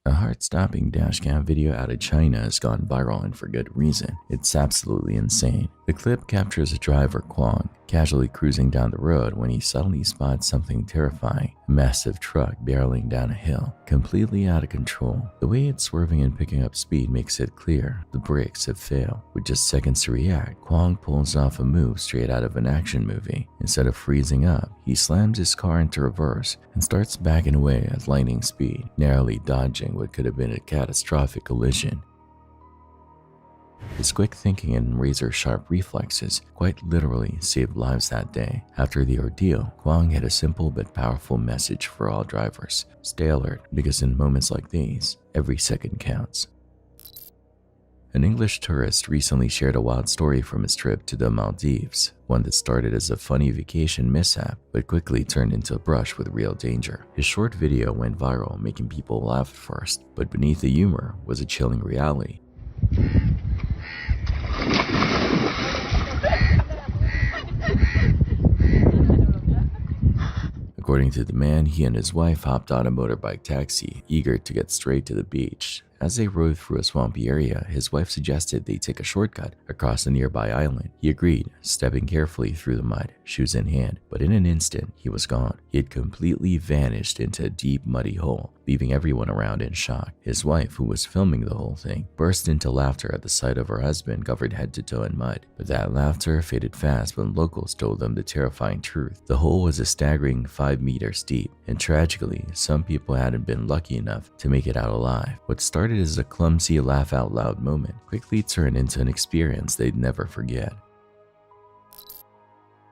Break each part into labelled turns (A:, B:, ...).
A: A heart-stopping dashcam video out of China has gone viral, and for good reason. It's absolutely insane. The clip captures a driver, Kwong, casually cruising down the road when he suddenly spots something terrifying: a massive truck barreling down a hill, completely out of control. The way it's swerving and picking up speed makes it clear the brakes have failed. With just seconds to react, Kwong pulls off a move straight out of an action movie. Instead of freezing up, he slams his car into reverse and starts backing away at lightning speed, narrowly dodging what could have been a catastrophic collision. His quick thinking and razor-sharp reflexes quite literally saved lives that day. After the ordeal, Kwong had a simple but powerful message for all drivers: stay alert, because in moments like these, every second counts. An English tourist recently shared a wild story from his trip to the Maldives, one that started as a funny vacation mishap but quickly turned into a brush with real danger. His short video went viral, making people laugh at first, but beneath the humor was a chilling reality. According to the man, he and his wife hopped on a motorbike taxi, eager to get straight to the beach. As they rode through a swampy area, his wife suggested they take a shortcut across a nearby island. He agreed, stepping carefully through the mud, shoes in hand, but in an instant, he was gone. He had completely vanished into a deep, muddy hole, leaving everyone around in shock. His wife, who was filming the whole thing, burst into laughter at the sight of her husband covered head to toe in mud. But that laughter faded fast when locals told them the terrifying truth. The hole was a staggering 5 meters deep, and tragically, some people hadn't been lucky enough to make it out alive. What started as a clumsy laugh-out-loud moment quickly turned into an experience they'd never forget.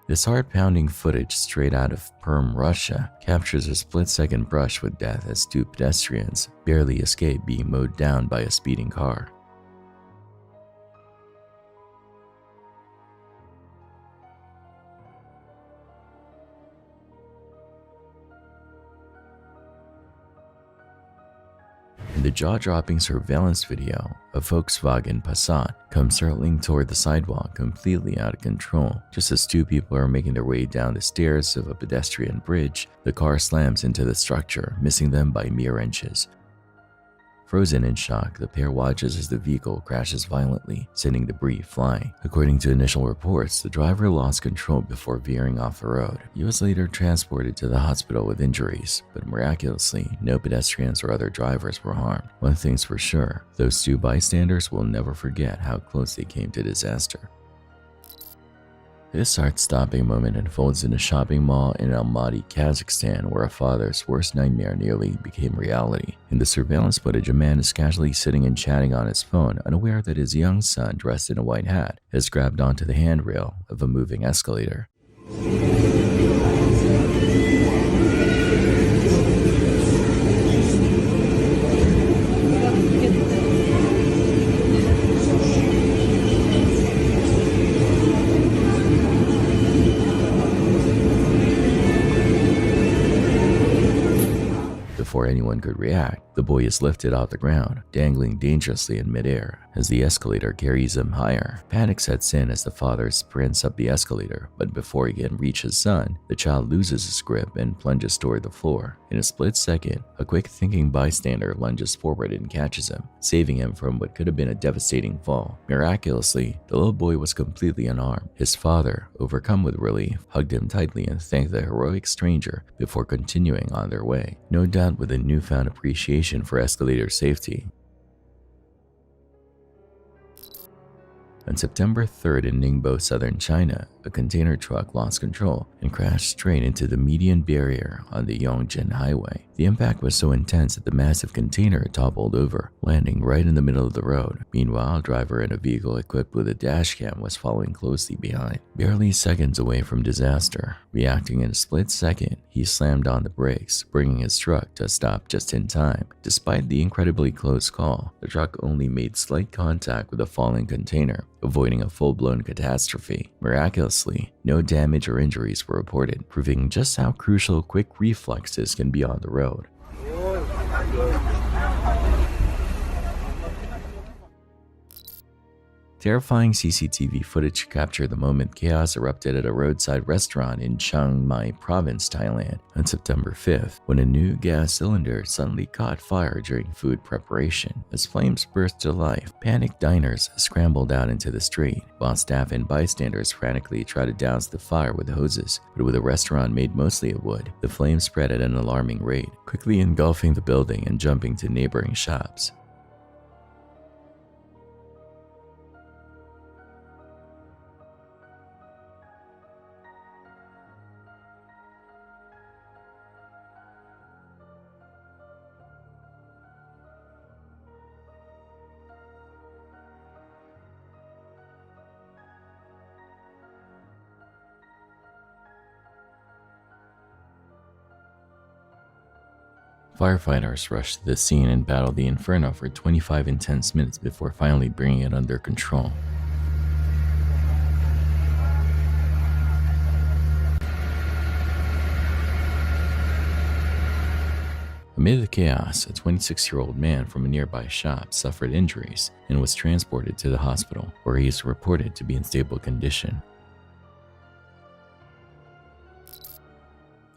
A: This heart-pounding footage straight out of Perm, Russia, captures a split-second brush with death as two pedestrians barely escape being mowed down by a speeding car. In the jaw-dropping surveillance video, a Volkswagen Passat comes hurtling toward the sidewalk, completely out of control. Just as two people are making their way down the stairs of a pedestrian bridge, the car slams into the structure, missing them by mere inches. Frozen in shock, the pair watches as the vehicle crashes violently, sending debris flying. According to initial reports, the driver lost control before veering off the road. He was later transported to the hospital with injuries, but miraculously, no pedestrians or other drivers were harmed. One thing's for sure, those two bystanders will never forget how close they came to disaster. This heart-stopping moment unfolds in a shopping mall in Almaty, Kazakhstan, where a father's worst nightmare nearly became reality. In the surveillance footage, a man is casually sitting and chatting on his phone, unaware that his young son, dressed in a white hat, has grabbed onto the handrail of a moving escalator. Before anyone could react, the boy is lifted off the ground, dangling dangerously in midair as the escalator carries him higher. Panic sets in as the father sprints up the escalator, but before he can reach his son, the child loses his grip and plunges toward the floor. In a split second, a quick-thinking bystander lunges forward and catches him, saving him from what could have been a devastating fall. Miraculously, the little boy was completely unharmed. His father, overcome with relief, hugged him tightly and thanked the heroic stranger before continuing on their way, no doubt with a newfound appreciation for escalator safety. On September 3rd in Ningbo, southern China, a container truck lost control and crashed straight into the median barrier on the Yongjin Highway. The impact was so intense that the massive container toppled over, landing right in the middle of the road. Meanwhile, a driver in a vehicle equipped with a dashcam was following closely behind. Barely seconds away from disaster, reacting in a split second, he slammed on the brakes, bringing his truck to a stop just in time. Despite the incredibly close call, the truck only made slight contact with the falling container, avoiding a full-blown catastrophe. Miraculously, no damage or injuries were reported, proving just how crucial quick reflexes can be on the road. Terrifying CCTV footage captured the moment chaos erupted at a roadside restaurant in Chiang Mai Province, Thailand on September 5th, when a new gas cylinder suddenly caught fire during food preparation. As flames burst to life, panicked diners scrambled out into the street, while staff and bystanders frantically tried to douse the fire with hoses. But with a restaurant made mostly of wood, the flames spread at an alarming rate, quickly engulfing the building and jumping to neighboring shops. Firefighters rushed to the scene and battled the inferno for 25 intense minutes before finally bringing it under control. Amid the chaos, a 26-year-old man from a nearby shop suffered injuries and was transported to the hospital, where he is reported to be in stable condition.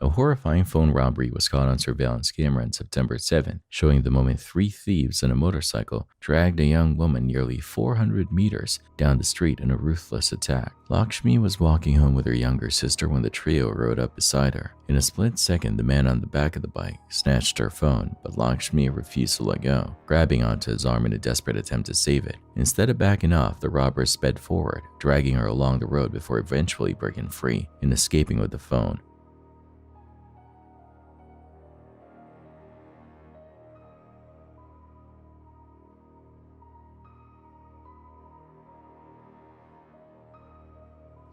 A: A horrifying phone robbery was caught on surveillance camera on September 7, showing the moment 3 thieves on a motorcycle dragged a young woman nearly 400 meters down the street in a ruthless attack. Lakshmi was walking home with her younger sister when the trio rode up beside her. In a split second, the man on the back of the bike snatched her phone, but Lakshmi refused to let go, grabbing onto his arm in a desperate attempt to save it. Instead of backing off, the robbers sped forward, dragging her along the road before eventually breaking free and escaping with the phone.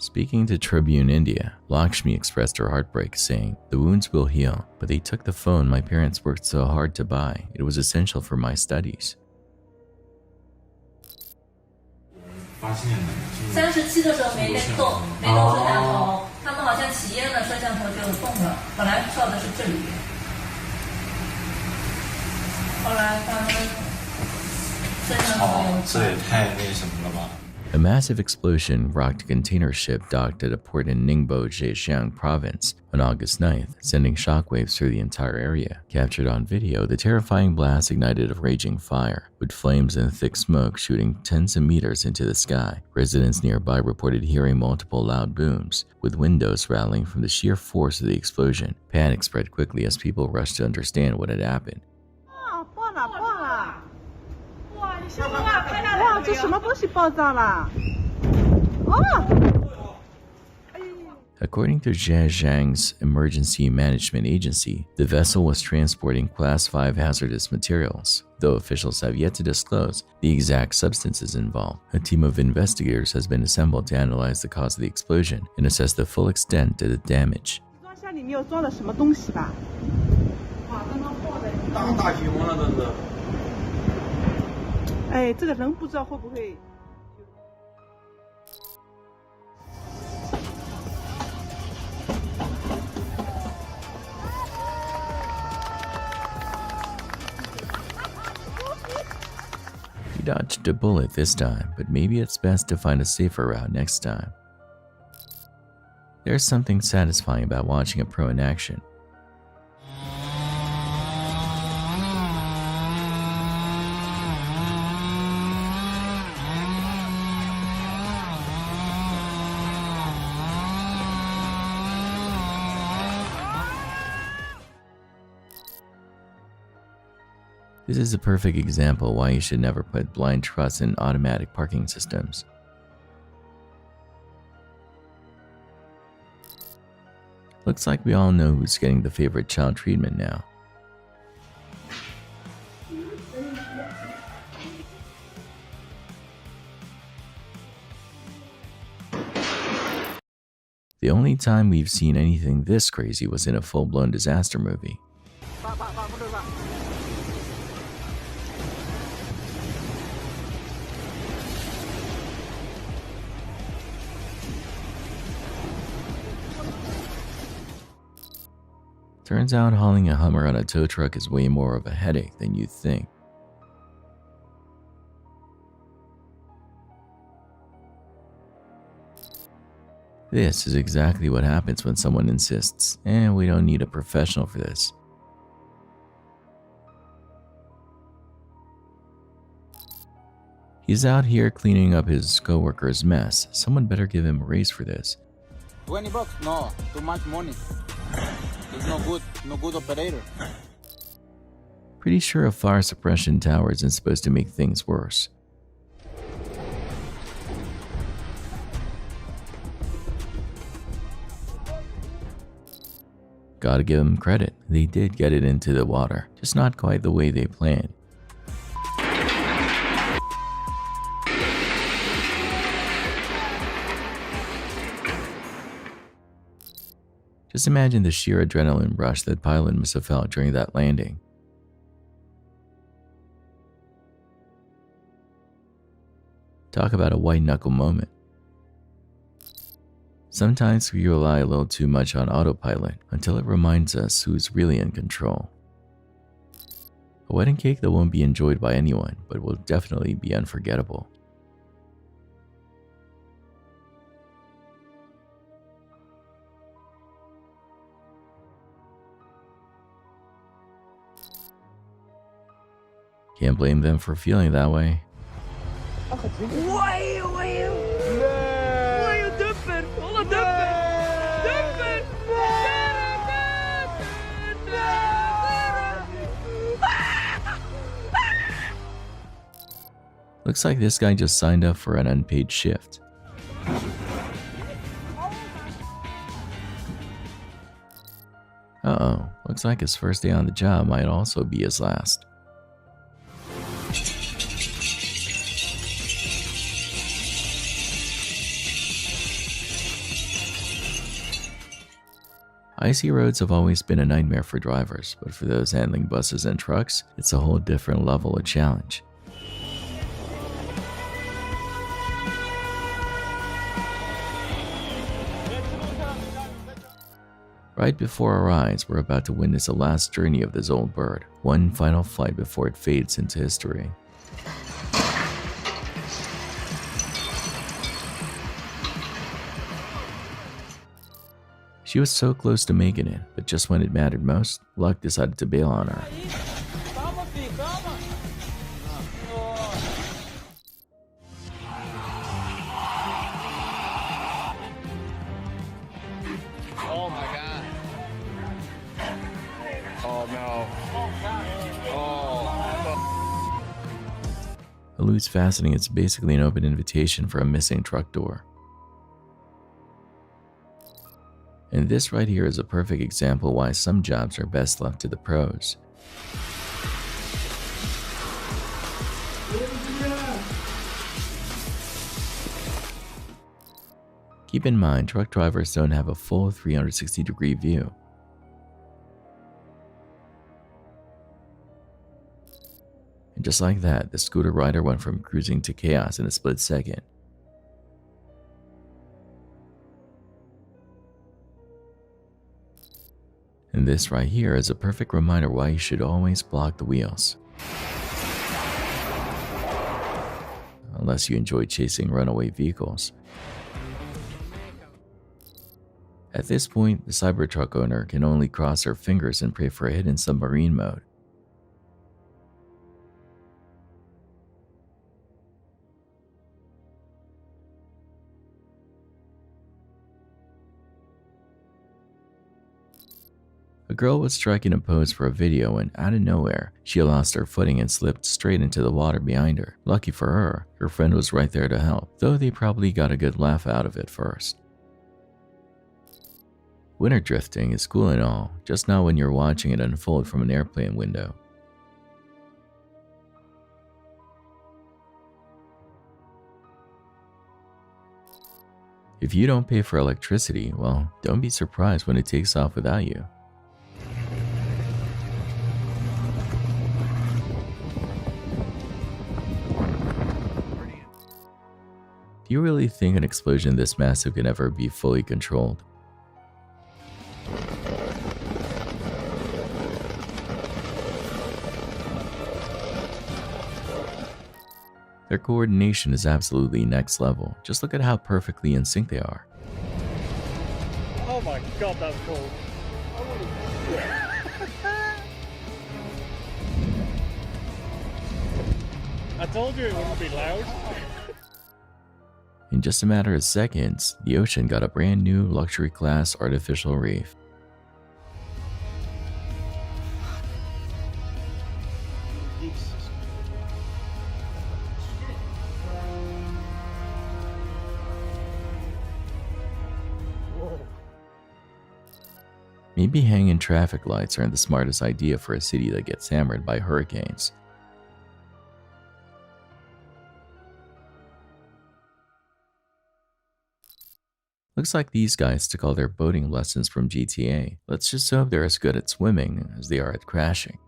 A: Speaking to Tribune India, Lakshmi expressed her heartbreak, saying, "The wounds will heal, but they took the phone my parents worked so hard to buy. It was essential for my studies."
B: 37的时候没动摄像头，他们好像起烟了，摄像头就动了。本来照的是这里，后来他们摄像头。
C: 这也太那什么了吧。
A: A massive explosion rocked a container ship docked at a port in Ningbo, Zhejiang Province on August 9th, sending shockwaves through the entire area. Captured on video, the terrifying blast ignited a raging fire, with flames and thick smoke shooting tens of meters into the sky. Residents nearby reported hearing multiple loud booms, with windows rattling from the sheer force of the explosion. Panic spread quickly as people rushed to understand what had happened.
D: 哇，这什么东西爆炸了？啊！
A: According to Zhejiang's Emergency Management Agency, the vessel was transporting Class 5 hazardous materials, though officials have yet to disclose the exact substances involved. A team of investigators has been assembled to analyze the cause of the explosion and assess the full extent of the damage.
D: 装箱里面又装了什么东西吧？哇，刚刚爆的大规模了，这是。哎，这个人不知道会不会。
A: He dodged a bullet this time, but maybe it's best to find a safer route next time. There's something satisfying about watching a pro in action. This is a perfect example why you should never put blind trust in automatic parking systems. Looks like we all know who's getting the favorite child treatment now. The only time we've seen anything this crazy was in a full-blown disaster movie. Turns out hauling a Hummer on a tow truck is way more of a headache than you'd think. This is exactly what happens when someone insists, we don't need a professional for this. He's out here cleaning up his coworker's mess. Someone better give him a raise for this.
D: $20? No, too much money. It's no good operator.
A: Pretty sure a fire suppression tower isn't supposed to make things worse. Gotta give them credit, they did get it into the water, just not quite the way they planned. Just imagine the sheer adrenaline rush that pilot must have felt during that landing. Talk about a white-knuckle moment. Sometimes we rely a little too much on autopilot until it reminds us who's really in control. A wedding cake that won't be enjoyed by anyone, but will definitely be unforgettable. Can't blame them for feeling that way. Looks like this guy just signed up for an unpaid shift. Uh-oh, looks like his first day on the job might also be his last. Icy roads have always been a nightmare for drivers, but for those handling buses and trucks, it's a whole different level of challenge. Right before our eyes, we're about to witness the last journey of this old bird, one final flight before it fades into history. She was so close to making it, but just when it mattered most, luck decided to bail on her.
D: Oh my God. Oh no. Oh.
A: A loose fastening is basically an open invitation for a missing truck door. And this right here is a perfect example why some jobs are best left to the pros. Keep in mind, truck drivers don't have a full 360-degree view. And just like that, the scooter rider went from cruising to chaos in a split second. And this right here is a perfect reminder why you should always block the wheels. Unless you enjoy chasing runaway vehicles. At this point, the Cybertruck owner can only cross her fingers and pray for a hidden submarine mode. A girl was striking a pose for a video when, out of nowhere, she lost her footing and slipped straight into the water behind her. Lucky for her, her friend was right there to help, though they probably got a good laugh out of it first. Winter drifting is cool and all, just not when you're watching it unfold from an airplane window. If you don't pay for electricity, well, don't be surprised when it takes off without you. Do you really think an explosion this massive can ever be fully controlled? Their coordination is absolutely next level. Just look at how perfectly in sync they are.
E: my god, that's cool. I told you it wouldn't be loud.
A: In just a matter of seconds, the ocean got a brand new luxury class artificial reef. Maybe hanging traffic lights aren't the smartest idea for a city that gets hammered by hurricanes. Looks like these guys took all their boating lessons from GTA. Let's just hope they're as good at swimming as they are at crashing.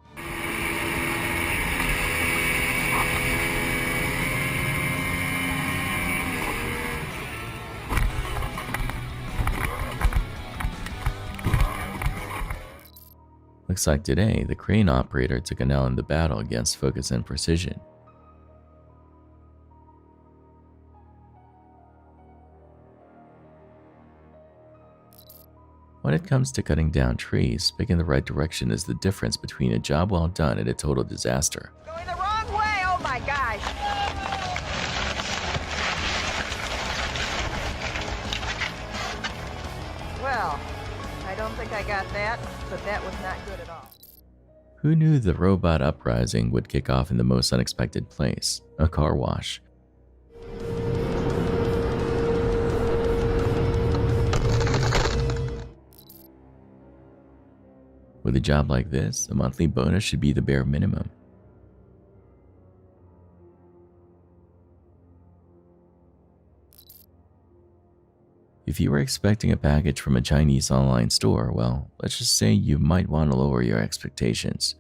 A: Looks like today, the crane operator took an L in the battle against focus and precision. When it comes to cutting down trees, picking the right direction is the difference between a job well done and a total disaster.
F: Going the wrong way, oh my gosh! Well, I don't think I got that, but that was not good at all.
A: Who knew the robot uprising would kick off in the most unexpected place, a car wash? With a job like this, a monthly bonus should be the bare minimum. If you were expecting a package from a Chinese online store, well, let's just say you might want to lower your expectations.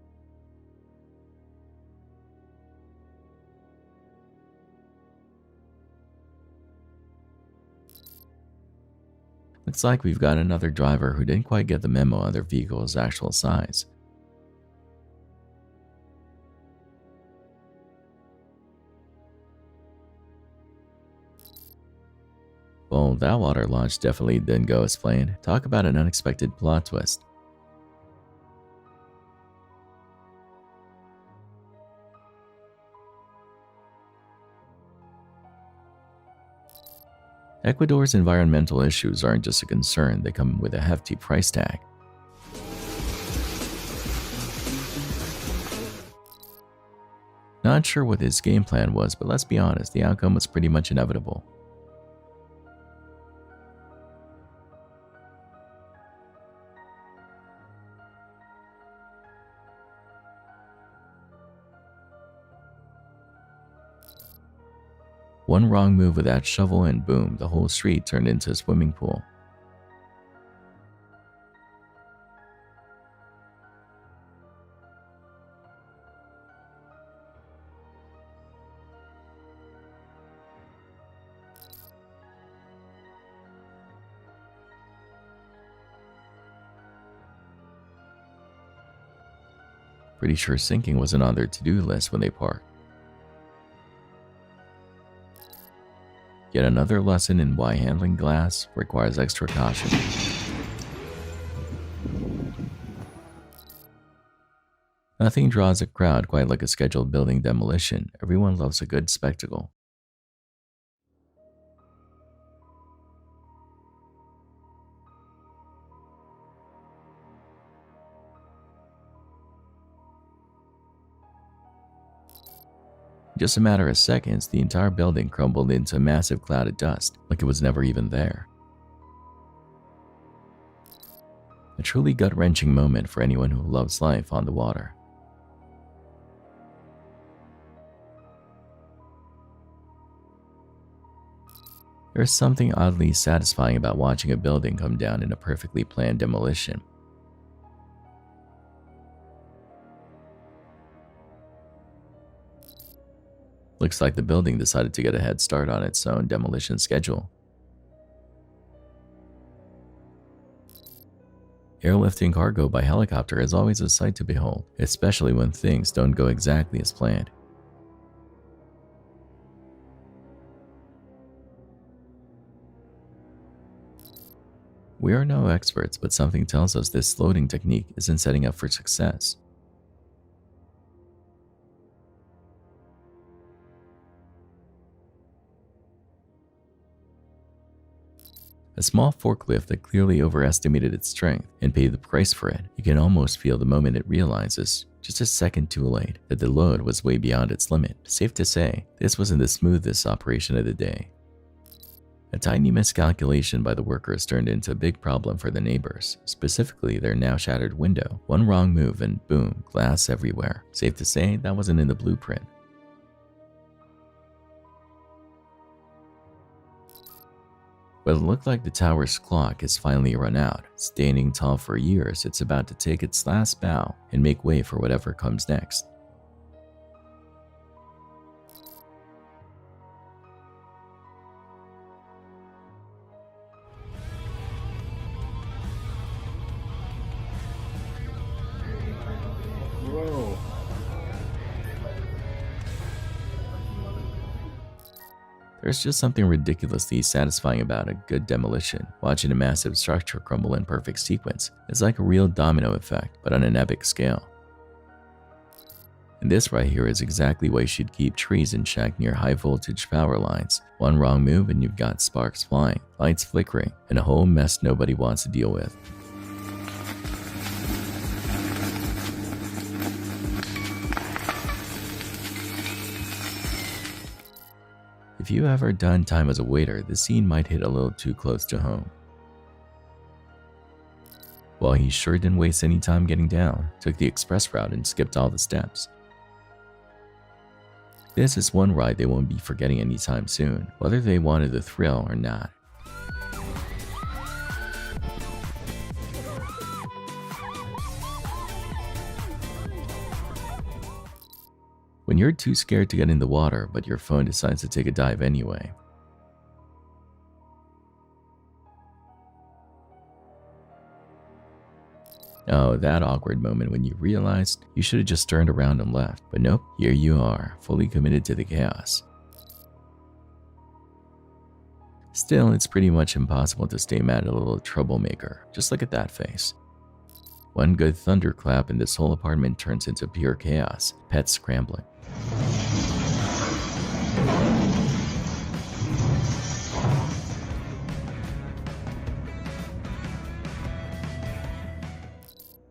A: Looks like we've got another driver who didn't quite get the memo on their vehicle's actual size. Well, that water launch definitely didn't go as planned. Talk about an unexpected plot twist. Ecuador's environmental issues aren't just a concern, they come with a hefty price tag. Not sure what his game plan was, but let's be honest, the outcome was pretty much inevitable. One wrong move with that shovel and boom, the whole street turned into a swimming pool. Pretty sure sinking wasn't on their to-do list when they parked. Yet another lesson in why handling glass requires extra caution. Nothing draws a crowd quite like a scheduled building demolition. Everyone loves a good spectacle. In just a matter of seconds, the entire building crumbled into a massive cloud of dust, like it was never even there. A truly gut-wrenching moment for anyone who loves life on the water. There's something oddly satisfying about watching a building come down in a perfectly planned demolition. Looks like the building decided to get a head start on its own demolition schedule. Airlifting cargo by helicopter is always a sight to behold, especially when things don't go exactly as planned. We are no experts, but something tells us this loading technique isn't setting up for success. A small forklift that clearly overestimated its strength and paid the price for it. You can almost feel the moment it realizes, just a second too late, that the load was way beyond its limit. Safe to say, this wasn't the smoothest operation of the day. A tiny miscalculation by the workers turned into a big problem for the neighbors, specifically their now shattered window. One wrong move and boom, glass everywhere. Safe to say, that wasn't in the blueprint. But it looked like the tower's clock has finally run out. Standing tall for years, it's about to take its last bow and make way for whatever comes next.
E: Whoa.
A: There's just something ridiculously satisfying about a good demolition. Watching a massive structure crumble in perfect sequence is like a real domino effect, but on an epic scale. And this right here is exactly why you should keep trees in check near high voltage power lines. One wrong move and you've got sparks flying, lights flickering, and a whole mess nobody wants to deal with. If you ever done time as a waiter, the scene might hit a little too close to home. Well, he sure didn't waste any time getting down, took the express route and skipped all the steps. This is one ride they won't be forgetting anytime soon, whether they wanted the thrill or not. When you're too scared to get in the water, but your phone decides to take a dive anyway. Oh, that awkward moment when you realized you should have just turned around and left. But nope, here you are, fully committed to the chaos. Still, it's pretty much impossible to stay mad at a little troublemaker. Just look at that face. One good thunderclap and this whole apartment turns into pure chaos, pets scrambling.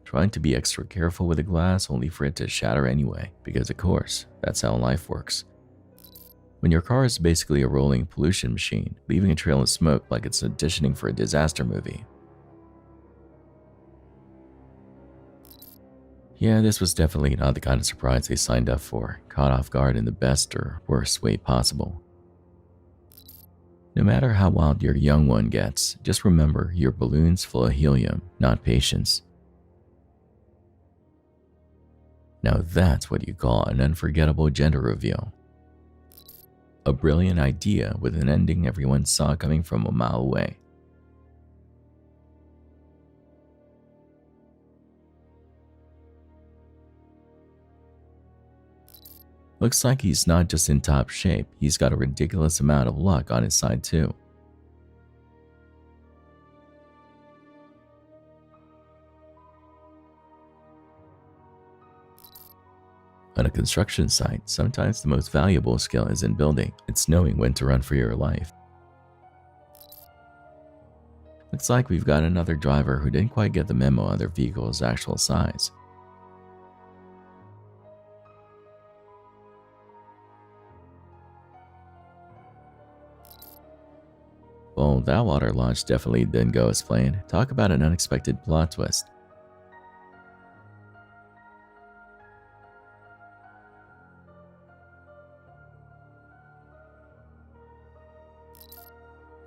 A: Trying to be extra careful with the glass only for it to shatter anyway, because of course, that's how life works. When your car is basically a rolling pollution machine, leaving a trail of smoke like it's auditioning for a disaster movie. Yeah, this was definitely not the kind of surprise they signed up for, caught off guard in the best or worst way possible. No matter how wild your young one gets, just remember your balloon's full of helium, not patience. Now that's what you call an unforgettable gender reveal. A brilliant idea with an ending everyone saw coming from a mile away. Looks like he's not just in top shape, he's got a ridiculous amount of luck on his side too. On a construction site, sometimes the most valuable skill isn't building, it's knowing when to run for your life. Looks like we've got another driver who didn't quite get the memo on their vehicle's actual size. Well, that water launch definitely didn't go as planned. Talk about an unexpected plot twist.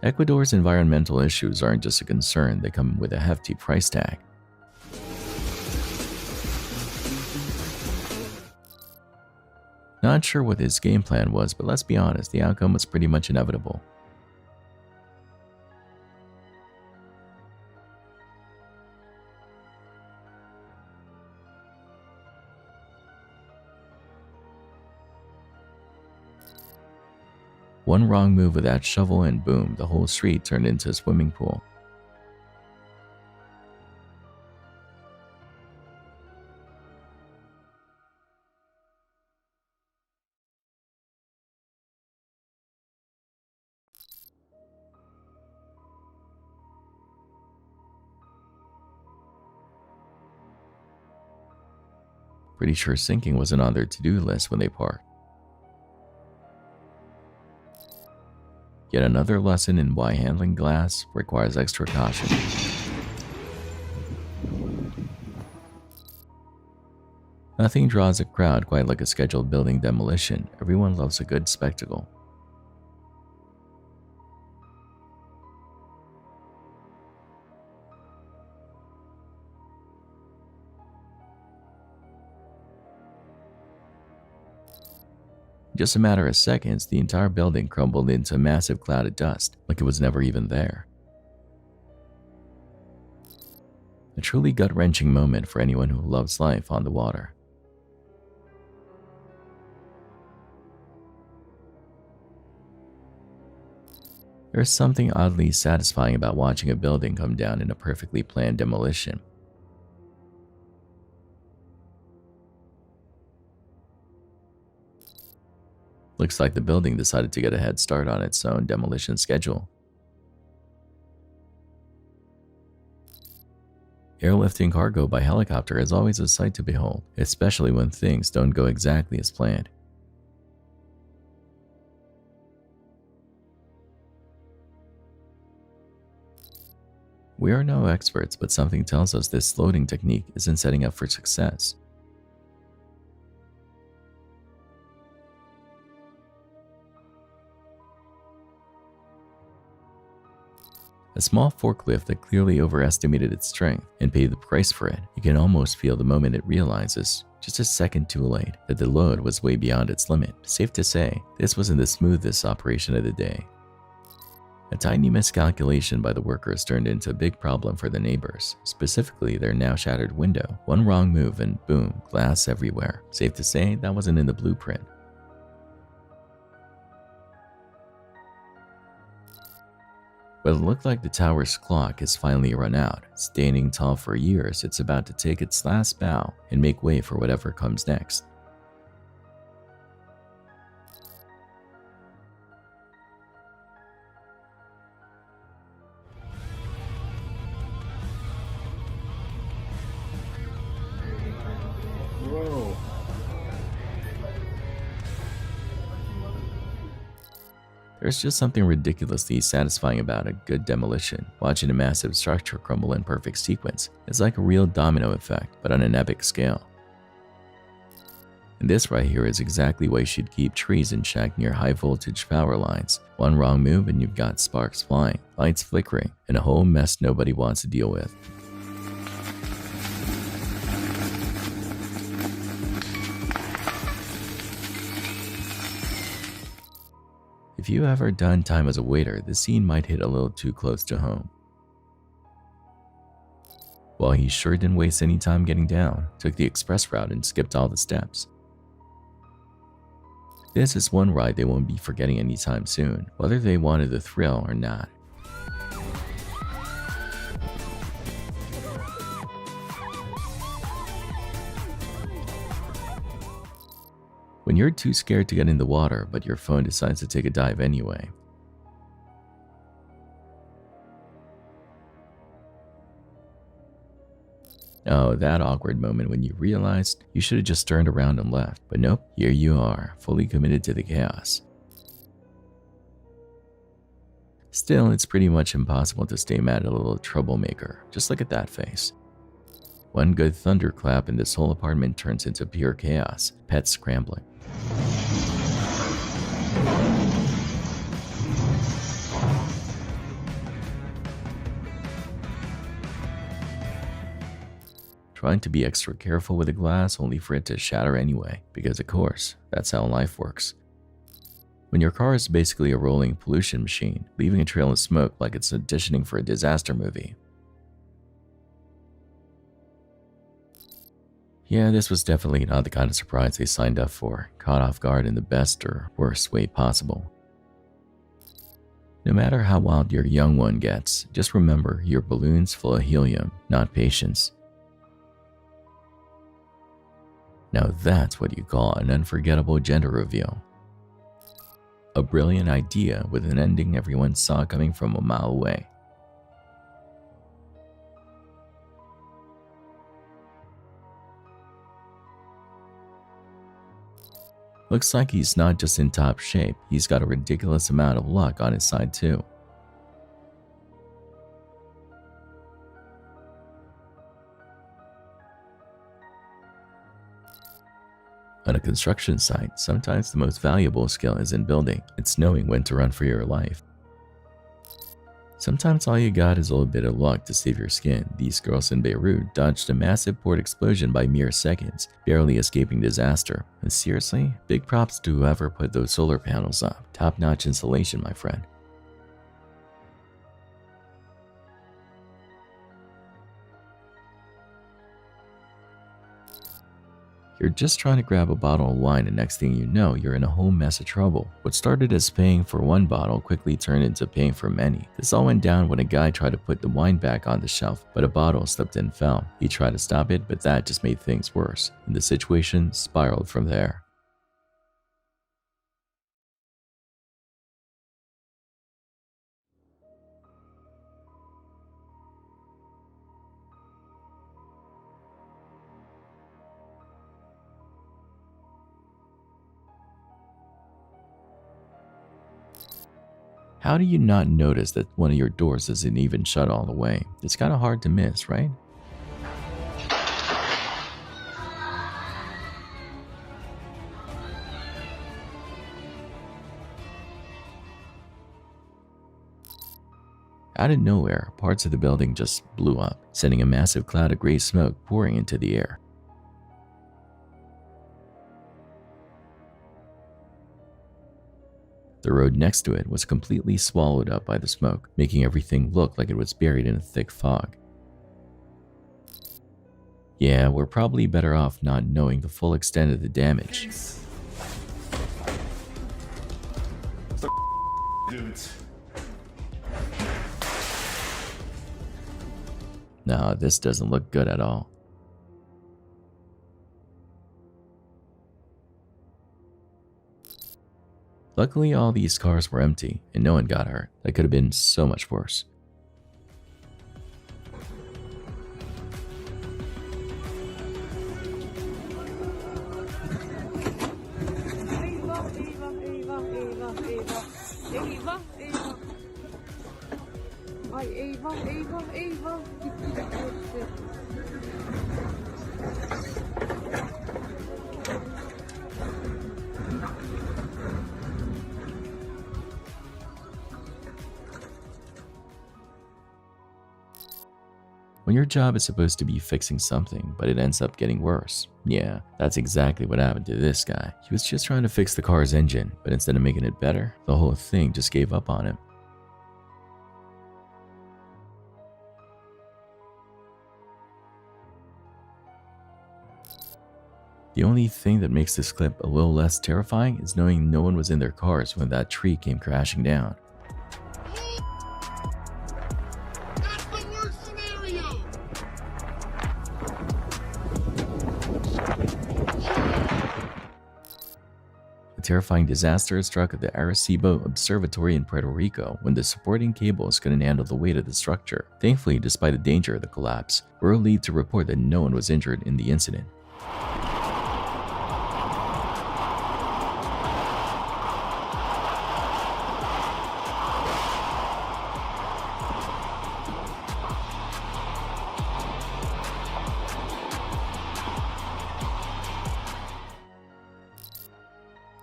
A: Ecuador's environmental issues aren't just a concern, they come with a hefty price tag. Not sure what his game plan was, but let's be honest, the outcome was pretty much inevitable. One wrong move with that shovel and boom, the whole street turned into a swimming pool. Pretty sure sinking wasn't on their to-do list when they parked. Yet another lesson in why handling glass requires extra caution. Nothing draws a crowd quite like a scheduled building demolition. Everyone loves a good spectacle. In just a matter of seconds, the entire building crumbled into a massive cloud of dust, like it was never even there. A truly gut-wrenching moment for anyone who loves life on the water. There's something oddly satisfying about watching a building come down in a perfectly planned demolition. Looks like the building decided to get a head start on its own demolition schedule. Airlifting cargo by helicopter is always a sight to behold, especially when things don't go exactly as planned. We are no experts, but something tells us this loading technique isn't setting up for success. A small forklift that clearly overestimated its strength and paid the price for it. You can almost feel the moment it realizes, just a second too late, that the load was way beyond its limit. Safe to say, this wasn't the smoothest operation of the day. A tiny miscalculation by the workers turned into a big problem for the neighbors, specifically their now shattered window. One wrong move and boom, glass everywhere. Safe to say, that wasn't in the blueprint. But it looked like the tower's clock has finally run out. Standing tall for years, it's about to take its last bow and make way for whatever comes next.
E: Whoa.
A: There's just something ridiculously satisfying about a good demolition. Watching a massive structure crumble in perfect sequence is like a real domino effect, but on an epic scale. And this right here is exactly why you should keep trees in check near high voltage power lines. One wrong move and you've got sparks flying, lights flickering, and a whole mess nobody wants to deal with. If you ever done time as a waiter, the scene might hit a little too close to home. Well, he sure didn't waste any time getting down, took the express route and skipped all the steps. This is one ride they won't be forgetting anytime soon, whether they wanted the thrill or not. When you're too scared to get in the water, but your phone decides to take a dive anyway. Oh, that awkward moment when you realized you should have just turned around and left. But nope, here you are, fully committed to the chaos. Still, it's pretty much impossible to stay mad at a little troublemaker. Just look at that face. One good thunderclap and this whole apartment turns into pure chaos, pets scrambling. Trying to be extra careful with the glass only for it to shatter anyway, because of course, that's how life works. When your car is basically a rolling pollution machine, leaving a trail of smoke like it's auditioning for a disaster movie. Yeah, this was definitely not the kind of surprise they signed up for, caught off guard in the best or worst way possible. No matter how wild your young one gets, just remember your balloon's full of helium, not patience. Now that's what you call an unforgettable gender reveal. A brilliant idea with an ending everyone saw coming from a mile away. Looks like he's not just in top shape, he's got a ridiculous amount of luck on his side too. On a construction site, sometimes the most valuable skill isn't building, it's knowing when to run for your life. Sometimes all you got is a little bit of luck to save your skin. These girls in Beirut dodged a massive port explosion by mere seconds, barely escaping disaster. And seriously, big props to whoever put those solar panels up. Top-notch insulation, my friend. You're just trying to grab a bottle of wine and next thing you know, you're in a whole mess of trouble. What started as paying for one bottle quickly turned into paying for many. This all went down when a guy tried to put the wine back on the shelf, but a bottle slipped and fell. He tried to stop it, but that just made things worse, and the situation spiraled from there. How do you not notice that one of your doors isn't even shut all the way? It's kind of hard to miss, right? Out of nowhere, parts of the building just blew up, sending a massive cloud of gray smoke pouring into the air. The road next to it was completely swallowed up by the smoke, making everything look like it was buried in a thick fog. Yeah, we're probably better off not knowing the full extent of the damage.
C: Dudes.
A: Nah, this doesn't look good at all. Luckily, all these cars were empty and no one got hurt. That could have been so much worse. When your job is supposed to be fixing something, but it ends up getting worse. Yeah, that's exactly what happened to this guy. He was just trying to fix the car's engine, but instead of making it better, the whole thing just gave up on him. The only thing that makes this clip a little less terrifying is knowing no one was in their cars when that tree came crashing down.
G: That's the worst scenario!
A: A terrifying disaster struck at the Arecibo Observatory in Puerto Rico when the supporting cables couldn't handle the weight of the structure. Thankfully, despite the danger of the collapse, we're relieved to report that no one was injured in the incident.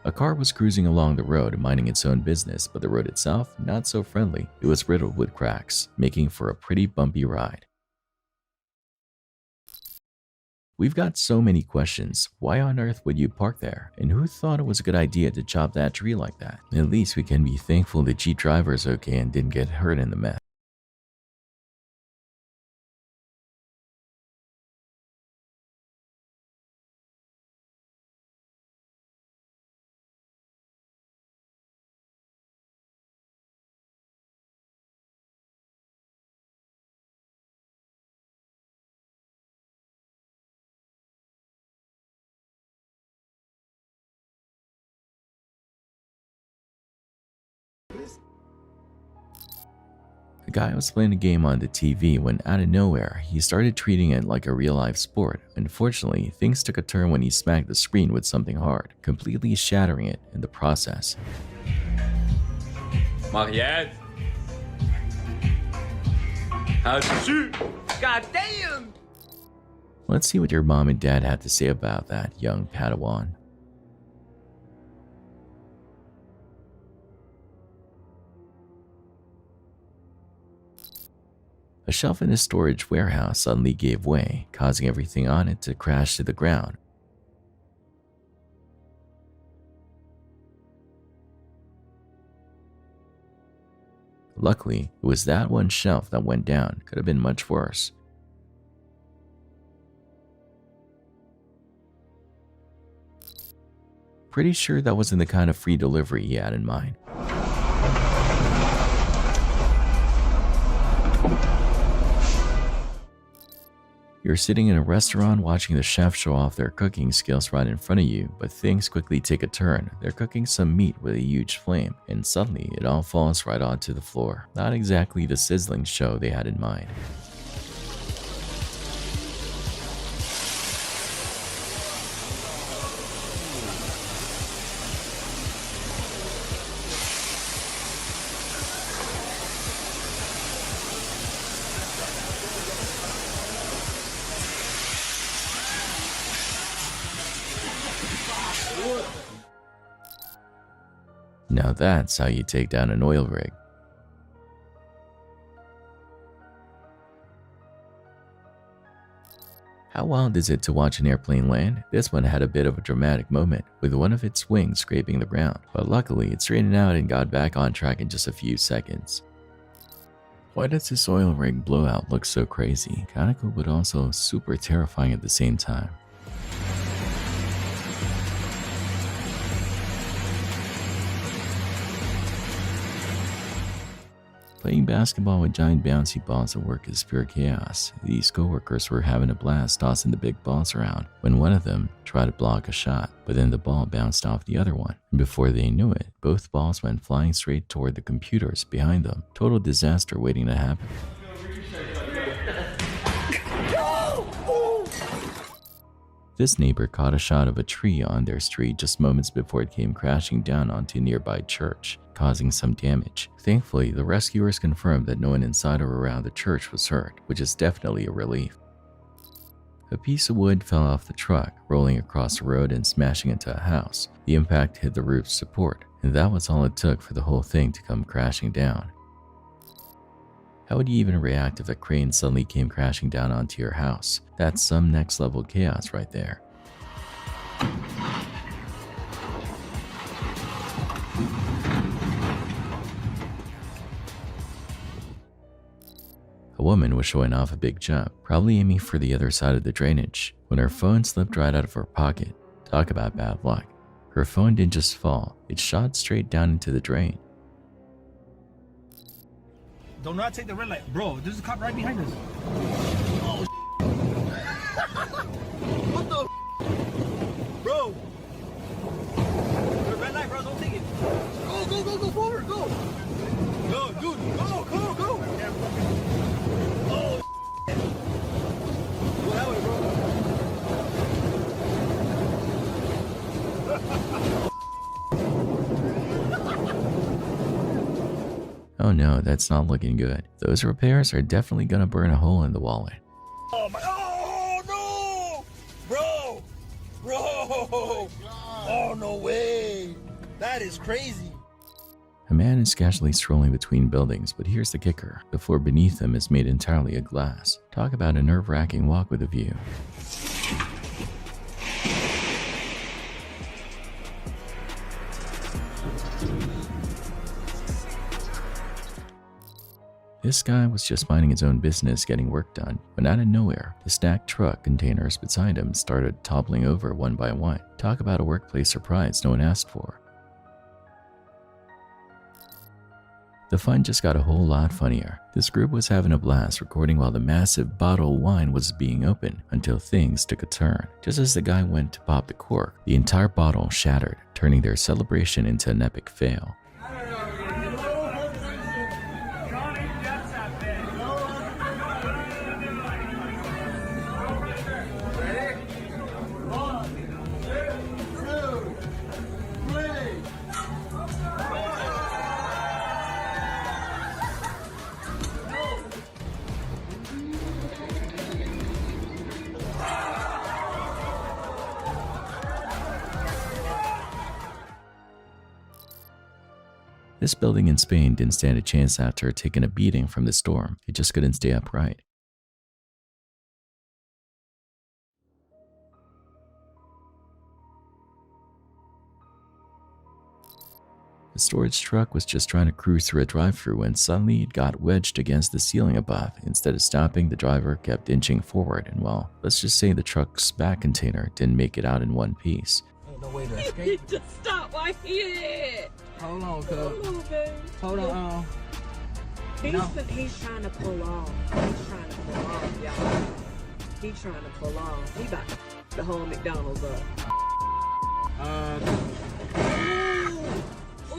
A: A car was cruising along the road, minding its own business, but the road itself, not so friendly. It was riddled with cracks, making for a pretty bumpy ride. We've got so many questions. Why on earth would you park there? And who thought it was a good idea to chop that tree like that? At least we can be thankful the Jeep driver is okay and didn't get hurt in the mess. The guy was playing a game on the TV when out of nowhere, he started treating it like a real-life sport. Unfortunately, things took a turn when he smacked the screen with something hard, completely shattering it in the process.
H: Mariette! How's it shoot?
F: God damn!
A: Let's see what your mom and dad had to say about that, young Padawan. A shelf in a storage warehouse suddenly gave way, causing everything on it to crash to the ground. Luckily, it was that one shelf that went down. Could have been much worse. Pretty sure that wasn't the kind of free delivery he had in mind. You're sitting in a restaurant watching the chef show off their cooking skills right in front of you, but things quickly take a turn. They're cooking some meat with a huge flame, and suddenly it all falls right onto the floor. Not exactly the sizzling show they had in mind. Now that's how you take down an oil rig. How wild is it to watch an airplane land? This one had a bit of a dramatic moment, with one of its wings scraping the ground, but luckily it straightened out and got back on track in just a few seconds. Why does this oil rig blowout look so crazy? Kinda cool, but also super terrifying at the same time. Playing basketball with giant bouncy balls at work is pure chaos. These coworkers were having a blast tossing the big balls around when one of them tried to block a shot, but then the ball bounced off the other one. And before they knew it, both balls went flying straight toward the computers behind them. Total disaster waiting to happen. This neighbor caught a shot of a tree on their street just moments before it came crashing down onto a nearby church, causing some damage. Thankfully, the rescuers confirmed that no one inside or around the church was hurt, which is definitely a relief. A piece of wood fell off the truck, rolling across the road and smashing into a house. The impact hit the roof's support, and that was all it took for the whole thing to come crashing down. How would you even react if a crane suddenly came crashing down onto your house? That's some next level chaos right there. A woman was showing off a big jump, probably aiming for the other side of the drainage, when her phone slipped right out of her pocket. Talk about bad luck. Her phone didn't just fall, it shot straight down into the drain.
D: Do not take the red light. Bro, there's a cop right behind us. Oh, what the bro? The red light, bro, don't take it. Go forward, go. Go, dude, go. Oh, go that way,
A: Oh no, that's not looking good. Those repairs are definitely gonna burn a hole in the wallet.
D: Oh my, oh no! Bro! Oh no way! That is crazy.
A: A man is casually strolling between buildings, but here's the kicker. The floor beneath him is made entirely of glass. Talk about a nerve-wracking walk with a view. This guy was just minding his own business getting work done, when out of nowhere, the stacked truck containers beside him started toppling over one by one. Talk about a workplace surprise no one asked for. The fun just got a whole lot funnier. This group was having a blast recording while the massive bottle of wine was being opened until things took a turn. Just as the guy went to pop the cork, the entire bottle shattered, turning their celebration into an epic fail. This building in Spain didn't stand a chance after taking a beating from the storm. It just couldn't stay upright. The storage truck was just trying to cruise through a drive-thru when suddenly it got wedged against the ceiling above. Instead of stopping, the driver kept inching forward, and well, let's just say the truck's back container didn't make it out in one piece.
D: Ain't no way to escape.
I: Just stop right here.
D: Hold on, cuz.
I: Hold on, babe.
D: Hold on.
I: He's trying to pull off. He's trying to pull off, y'all. He's trying to pull off. He about the whole McDonald's up.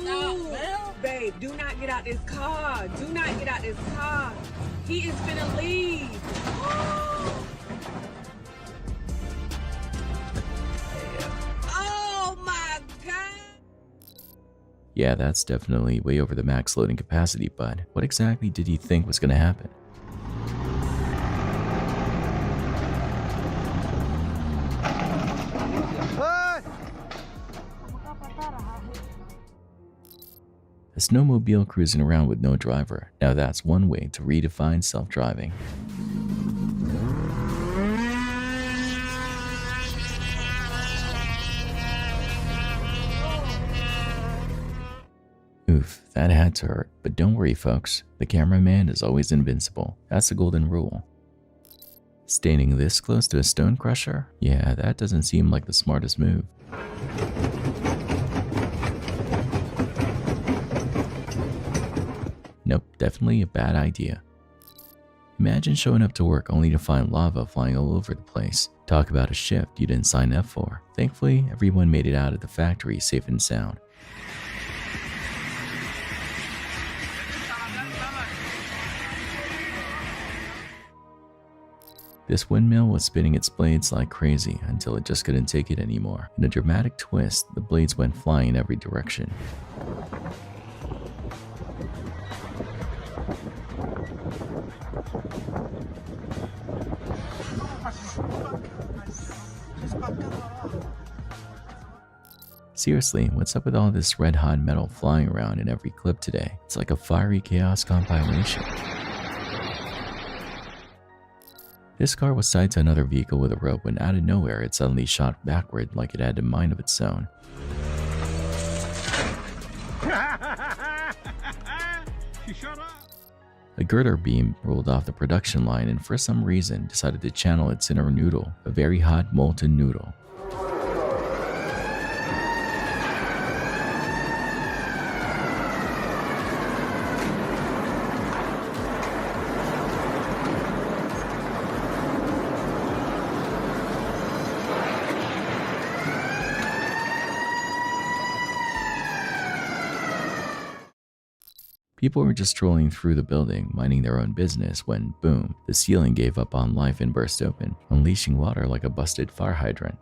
I: Ooh, babe, do not get out this car. Do not get out this car. He is finna leave. Oh my God.
A: Yeah, that's definitely way over the max loading capacity, but what exactly did he think was going to happen? A snowmobile cruising around with no driver. Now that's one way to redefine self-driving. Oof, that had to hurt. But don't worry, folks. The cameraman is always invincible. That's the golden rule. Standing this close to a stone crusher? Yeah, that doesn't seem like the smartest move. Nope, definitely a bad idea. Imagine showing up to work only to find lava flying all over the place. Talk about a shift you didn't sign up for. Thankfully, everyone made it out of the factory safe and sound. This windmill was spinning its blades like crazy until it just couldn't take it anymore. In a dramatic twist, the blades went flying in every direction. Seriously, what's up with all this red-hot metal flying around in every clip today? It's like a fiery chaos compilation. This car was tied to another vehicle with a rope when out of nowhere it suddenly shot backward like it had a mind of its own. A girder beam rolled off the production line and for some reason decided to channel its inner noodle, a very hot molten noodle. People were just strolling through the building, minding their own business, when, boom, the ceiling gave up on life and burst open, unleashing water like a busted fire hydrant.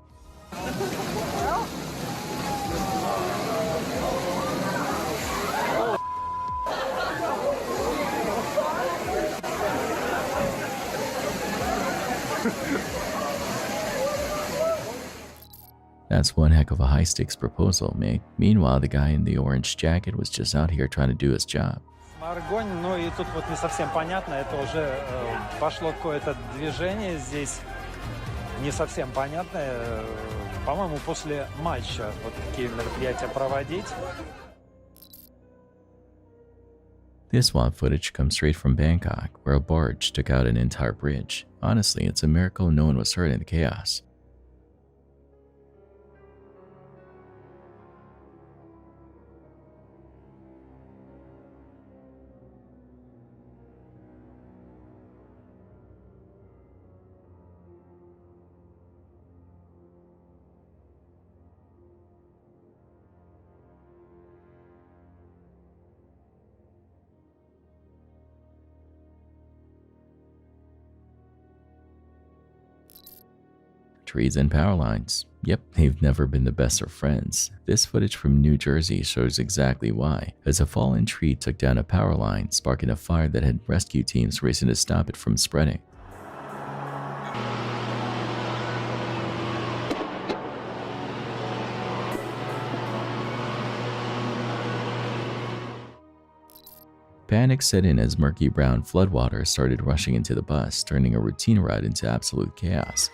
A: That's one heck of a high-stakes proposal, mate. Meanwhile, the guy in the orange jacket was just out here trying to do his job.
E: Огонь, но и тут вот не совсем понятно, это уже пошло какое-то движение здесь не совсем понятное. По-моему, после матча вот такие мероприятия проводить.
A: This swamp footage comes straight from Bangkok, where a barge took out an entire bridge. Honestly, it's a miracle no one was hurt in the chaos. Trees and power lines. Yep, they've never been the best of friends. This footage from New Jersey shows exactly why, as a fallen tree took down a power line, sparking a fire that had rescue teams racing to stop it from spreading. Panic set in as murky brown floodwaters started rushing into the bus, turning a routine ride into absolute chaos.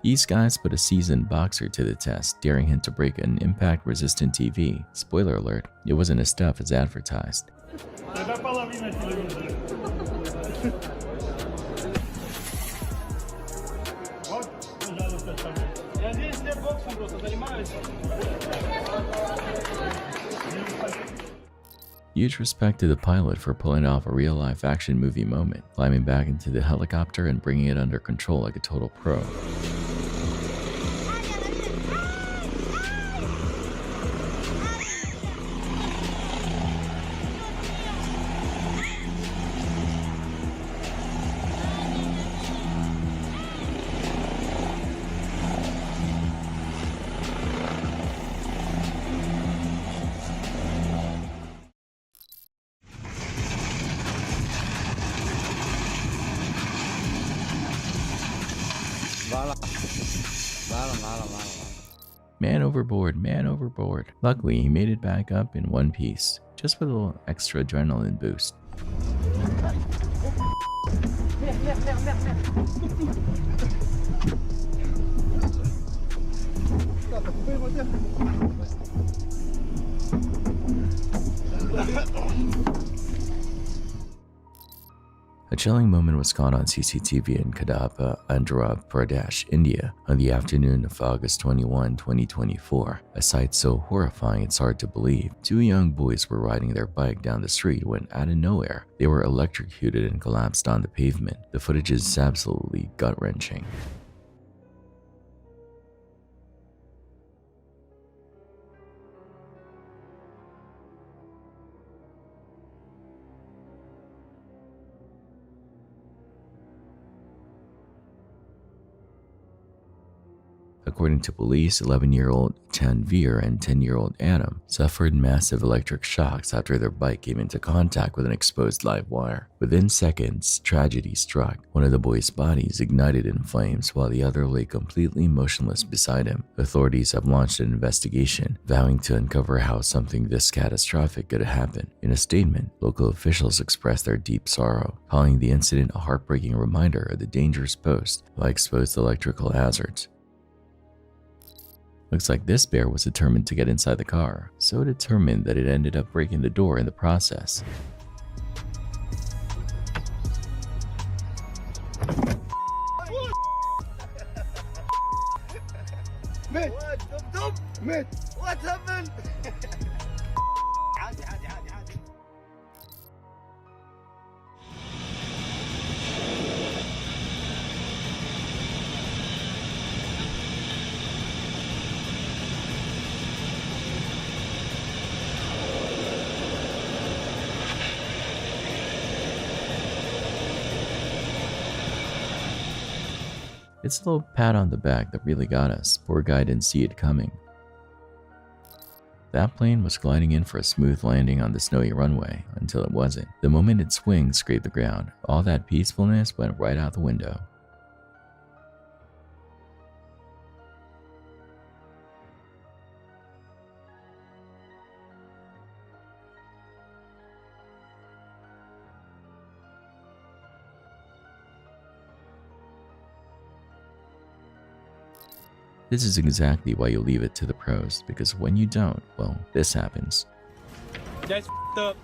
A: These guys put a seasoned boxer to the test, daring him to break an impact-resistant TV. Spoiler alert, it wasn't as tough as advertised. Huge respect to the pilot for pulling off a real-life action movie moment, climbing back into the helicopter and bringing it under control like a total pro. Man overboard, man overboard. Luckily, he made it back up in one piece, just with a little extra adrenaline boost. A chilling moment was caught on CCTV in Kadapa, Andhra Pradesh, India, on the afternoon of August 21, 2024. A sight so horrifying it's hard to believe. Two young boys were riding their bike down the street when, out of nowhere, they were electrocuted and collapsed on the pavement. The footage is absolutely gut-wrenching. According to police, 11-year-old Tanveer and 10-year-old Adam suffered massive electric shocks after their bike came into contact with an exposed live wire. Within seconds, tragedy struck. One of the boys' bodies ignited in flames while the other lay completely motionless beside him. Authorities have launched an investigation, vowing to uncover how something this catastrophic could happen. In a statement, local officials expressed their deep sorrow, calling the incident a heartbreaking reminder of the dangers posed by exposed electrical hazards. Looks like this bear was determined to get inside the car, so determined that it ended up breaking the door in the process.
D: Mate, mate, what happened?
A: It's a little pat on the back that really got us. Poor guy didn't see it coming. That plane was gliding in for a smooth landing on the snowy runway until it wasn't. The moment its wings scraped the ground, all that peacefulness went right out the window. This is exactly why you leave it to the pros, because when you don't, well, this happens.
E: That's up.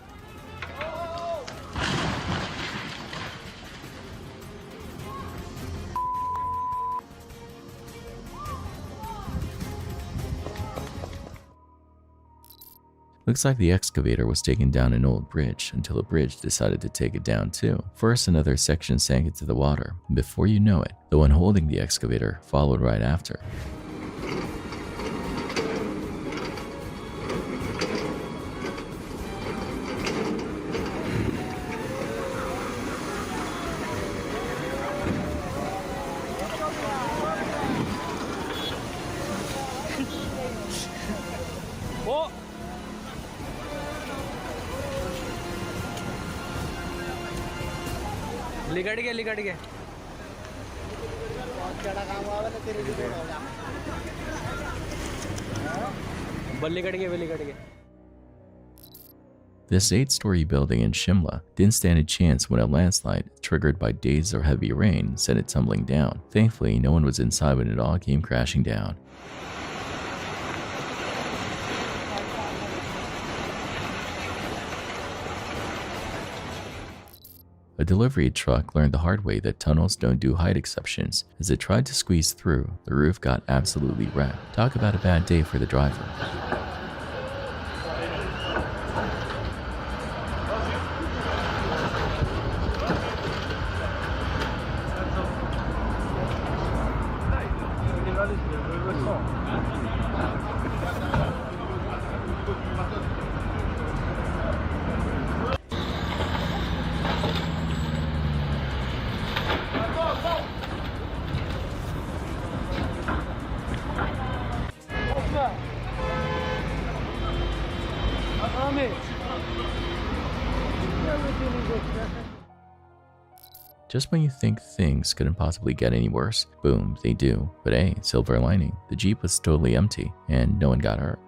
A: Looks like the excavator was taking down an old bridge until a bridge decided to take it down too. First, another section sank into the water. Before you know it, the one holding the excavator followed right after. This 8-story building in Shimla didn't stand a chance when a landslide, triggered by days of heavy rain, sent it tumbling down. Thankfully, no one was inside when it all came crashing down. A delivery truck learned the hard way that tunnels don't do height exceptions. As it tried to squeeze through, the roof got absolutely wrecked. Talk about a bad day for the driver. Just when you think things couldn't possibly get any worse, boom, they do. But hey, silver lining, the Jeep was totally empty and no one got hurt.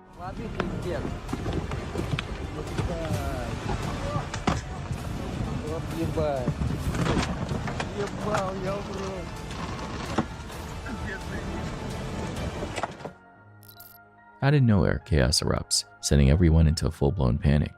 A: Out of nowhere, chaos erupts, sending everyone into a full-blown panic.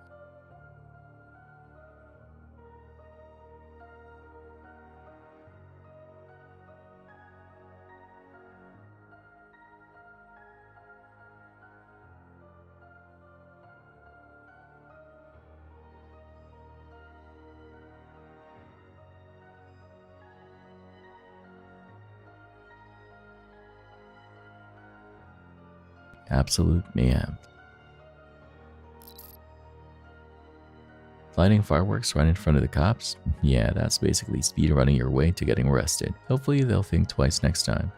A: Absolute mayhem. Lighting fireworks right in front of the cops? Yeah, that's basically speed running your way to getting arrested. Hopefully they'll think twice next time.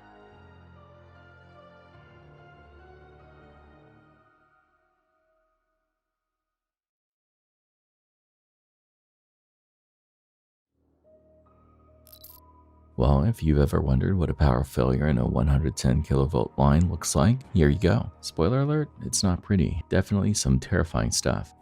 A: Well, if you've ever wondered what a power failure in a 110 kilovolt line looks like, here you go. Spoiler alert, it's not pretty. Definitely some terrifying stuff.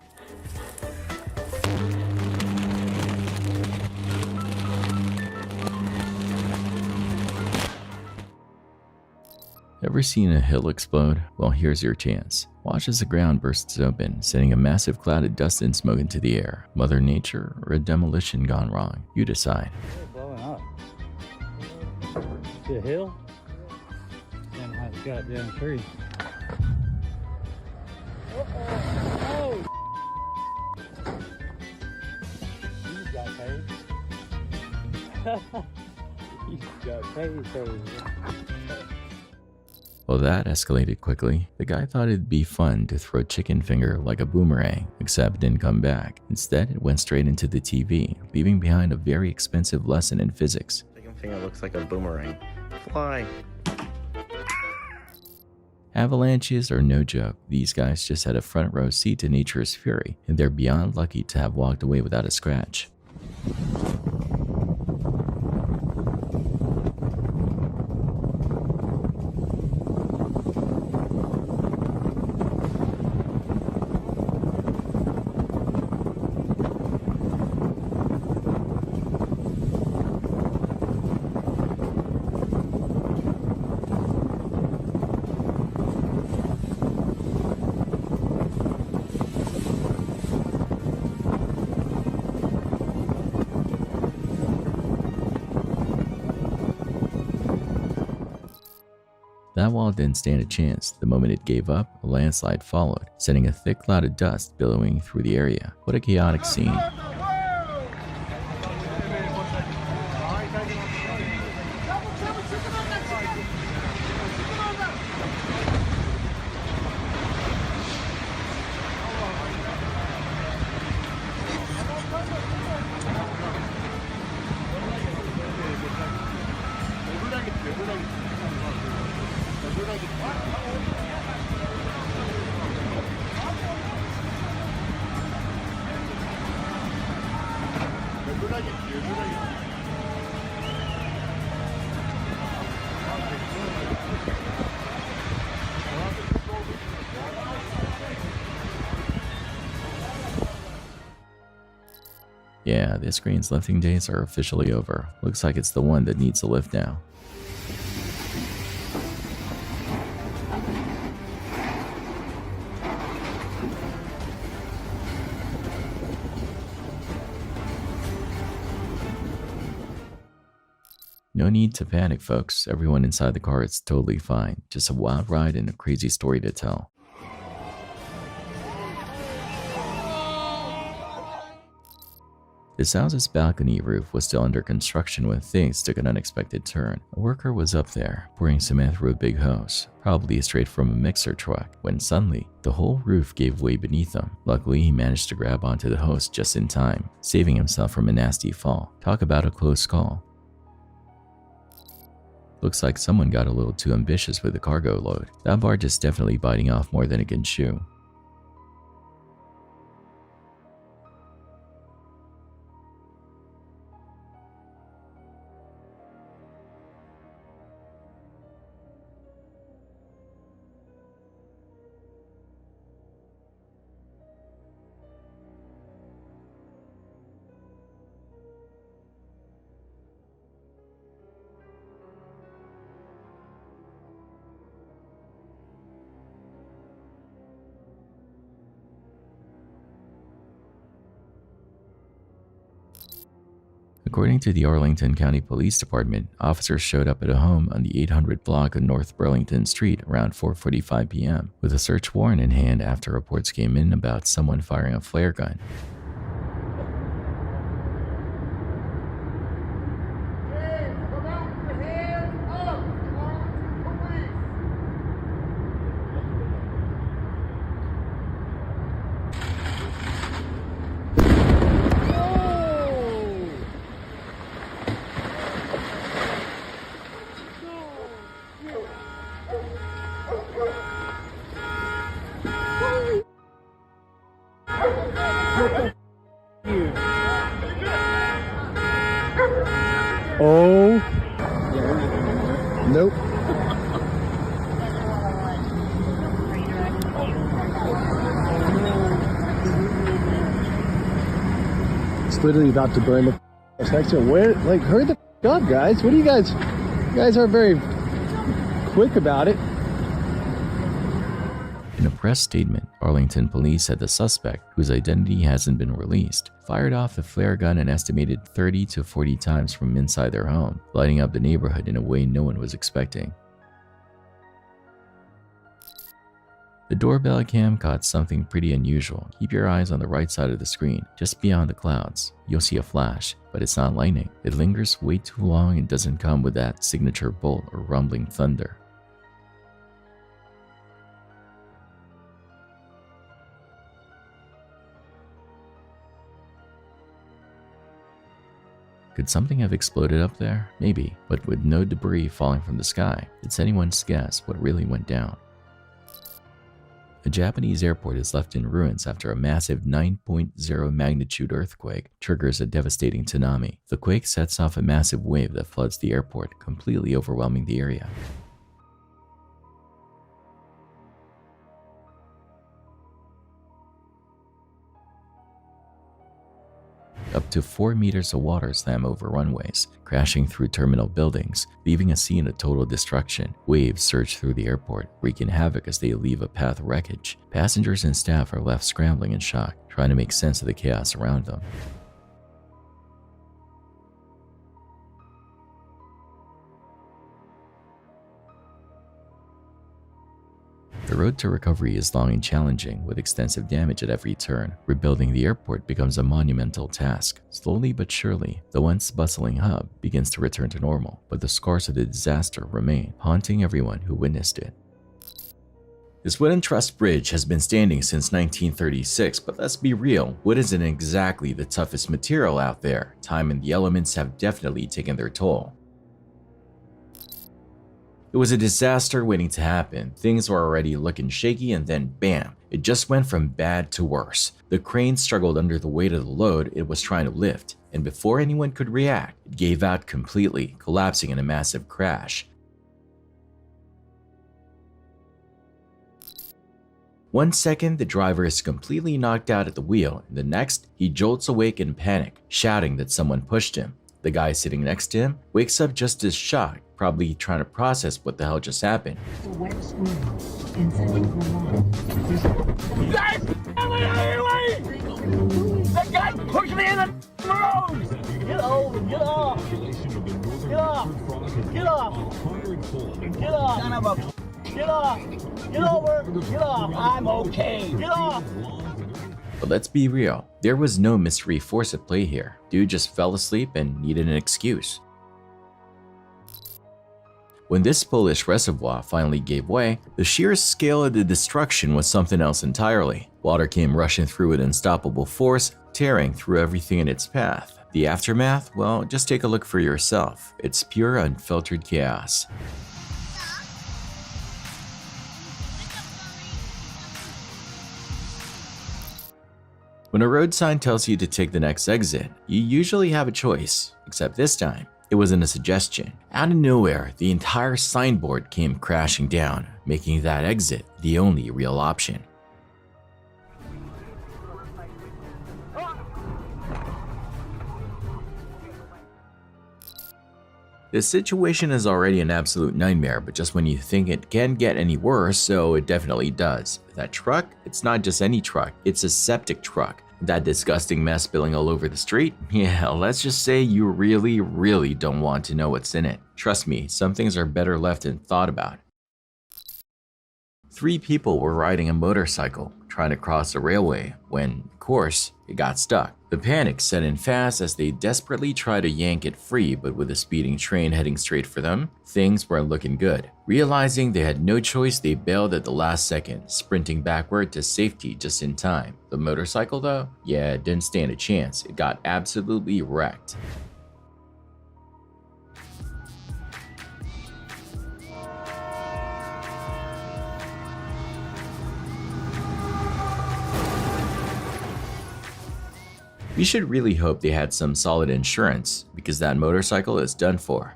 A: Ever seen a hill explode? Well, here's your chance. Watch as the ground bursts open, sending a massive cloud of dust and smoke into the air. Mother Nature or a demolition gone wrong? You decide.
E: Blowing up. See a hill? Damn high goddamn tree. Oh! You got paid. You got paid.
A: Well, that escalated quickly. The guy thought it'd be fun to throw a chicken finger like a boomerang, except it didn't come back. Instead, it went straight into the TV, leaving behind a very expensive lesson in physics.
J: Chicken finger looks like a boomerang. Fly.
A: Avalanches are no joke. These guys just had a front row seat to nature's fury, and they're beyond lucky to have walked away without a scratch. That wall didn't stand a chance. The moment it gave up, a landslide followed, sending a thick cloud of dust billowing through the area. What a chaotic scene. Yeah, this crane's lifting days are officially over. Looks like it's the one that needs a lift now. No need to panic, folks. Everyone inside the car is totally fine. Just a wild ride and a crazy story to tell. This house's balcony roof was still under construction when things took an unexpected turn. A worker was up there, pouring cement through a big hose, probably straight from a mixer truck, when suddenly, the whole roof gave way beneath him. Luckily, he managed to grab onto the hose just in time, saving himself from a nasty fall. Talk about a close call. Looks like someone got a little too ambitious with the cargo load. That barge is definitely biting off more than it can chew. According to the Arlington County Police Department, officers showed up at a home on the 800 block of North Burlington Street around 4:45 p.m. with a search warrant in hand after reports came in about someone firing a flare gun.
D: Oh. Nope. It's literally about to burn the next to it. Where, like, hurry the up, guys. What do you guys aren't very quick about it.
A: In a press statement, Arlington police said the suspect, whose identity hasn't been released, fired off the flare gun an estimated 30 to 40 times from inside their home, lighting up the neighborhood in a way no one was expecting. The doorbell cam caught something pretty unusual. Keep your eyes on the right side of the screen, just beyond the clouds. You'll see a flash, but it's not lightning. It lingers way too long and doesn't come with that signature bolt or rumbling thunder. Could something have exploded up there? Maybe, but with no debris falling from the sky, it's anyone's guess what really went down. A Japanese airport is left in ruins after a massive 9.0 magnitude earthquake triggers a devastating tsunami. The quake sets off a massive wave that floods the airport, completely overwhelming the area. Up to 4 meters of water slam over runways, crashing through terminal buildings, leaving a scene of total destruction. Waves surge through the airport, wreaking havoc as they leave a path of wreckage. Passengers and staff are left scrambling in shock, trying to make sense of the chaos around them. The road to recovery is long and challenging, with extensive damage at every turn. Rebuilding the airport becomes a monumental task. Slowly but surely, the once bustling hub begins to return to normal, but the scars of the disaster remain, haunting everyone who witnessed it. This wooden truss bridge has been standing since 1936, but let's be real, wood isn't exactly the toughest material out there. Time and the elements have definitely taken their toll. It was a disaster waiting to happen. Things were already looking shaky and then bam, it just went from bad to worse. The crane struggled under the weight of the load it was trying to lift, and before anyone could react, it gave out completely, collapsing in a massive crash. One second, the driver is completely knocked out at the wheel, and the next, he jolts awake in panic, shouting that someone pushed him. The guy sitting next to him wakes up just as shocked, probably trying to process what the hell just happened.
D: The guy pushed me in the road! Get over, get off! Get off! Get off! Get off! Son of a... Get off! Get over! Get off! I'm okay! Get off!
A: But let's be real, there was no mystery force at play here. Dude just fell asleep and needed an excuse. When this Polish reservoir finally gave way, the sheer scale of the destruction was something else entirely. Water came rushing through with unstoppable force, tearing through everything in its path. The aftermath? Well, just take a look for yourself. It's pure unfiltered chaos. When a road sign tells you to take the next exit, you usually have a choice, except this time, it wasn't a suggestion. Out of nowhere, the entire signboard came crashing down, making that exit the only real option. The situation is already an absolute nightmare, but just when you think it can't get any worse, so it definitely does. That truck, it's not just any truck, it's a septic truck. That disgusting mess spilling all over the street? Yeah, let's just say you really don't want to know what's in it. Trust me, some things are better left unthought about. 3 people were riding a motorcycle, trying to cross a railway, when, of course, it got stuck. The panic set in fast as they desperately tried to yank it free, but with a speeding train heading straight for them, things weren't looking good. Realizing they had no choice, they bailed at the last second, sprinting backward to safety just in time. The motorcycle though? Yeah, it didn't stand a chance. It got absolutely wrecked. We should really hope they had some solid insurance, because that motorcycle is done for.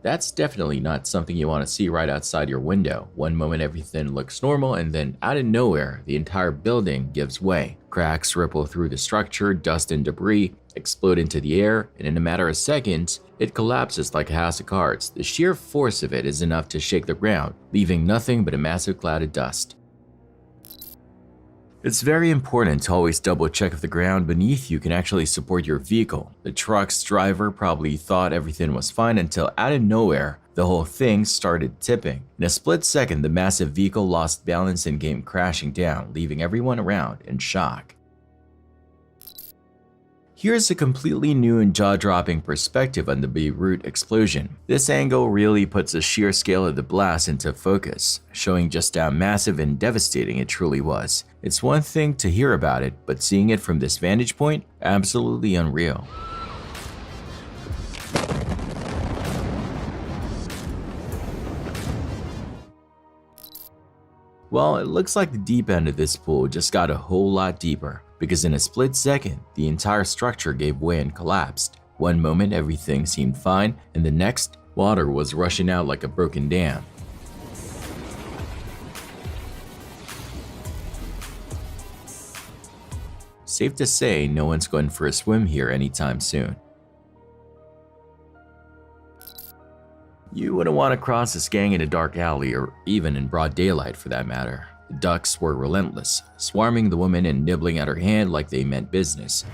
A: That's definitely not something you want to see right outside your window. One moment everything looks normal, and then out of nowhere, the entire building gives way. Cracks ripple through the structure, dust and debris explode into the air, and in a matter of seconds, it collapses like a house of cards. The sheer force of it is enough to shake the ground, leaving nothing but a massive cloud of dust. It's very important to always double check if the ground beneath you can actually support your vehicle. The truck's driver probably thought everything was fine until out of nowhere, the whole thing started tipping. In a split second, the massive vehicle lost balance and came crashing down, leaving everyone around in shock. Here's a completely new and jaw-dropping perspective on the Beirut explosion. This angle really puts the sheer scale of the blast into focus, showing just how massive and devastating it truly was. It's one thing to hear about it, but seeing it from this vantage point, absolutely unreal. Well, it looks like the deep end of this pool just got a whole lot deeper, because in a split second, the entire structure gave way and collapsed. One moment everything seemed fine, and the next, water was rushing out like a broken dam. Safe to say, no one's going for a swim here anytime soon. You wouldn't want to cross this gang in a dark alley, or even in broad daylight for that matter. The ducks were relentless, swarming the woman and nibbling at her hand like they meant business.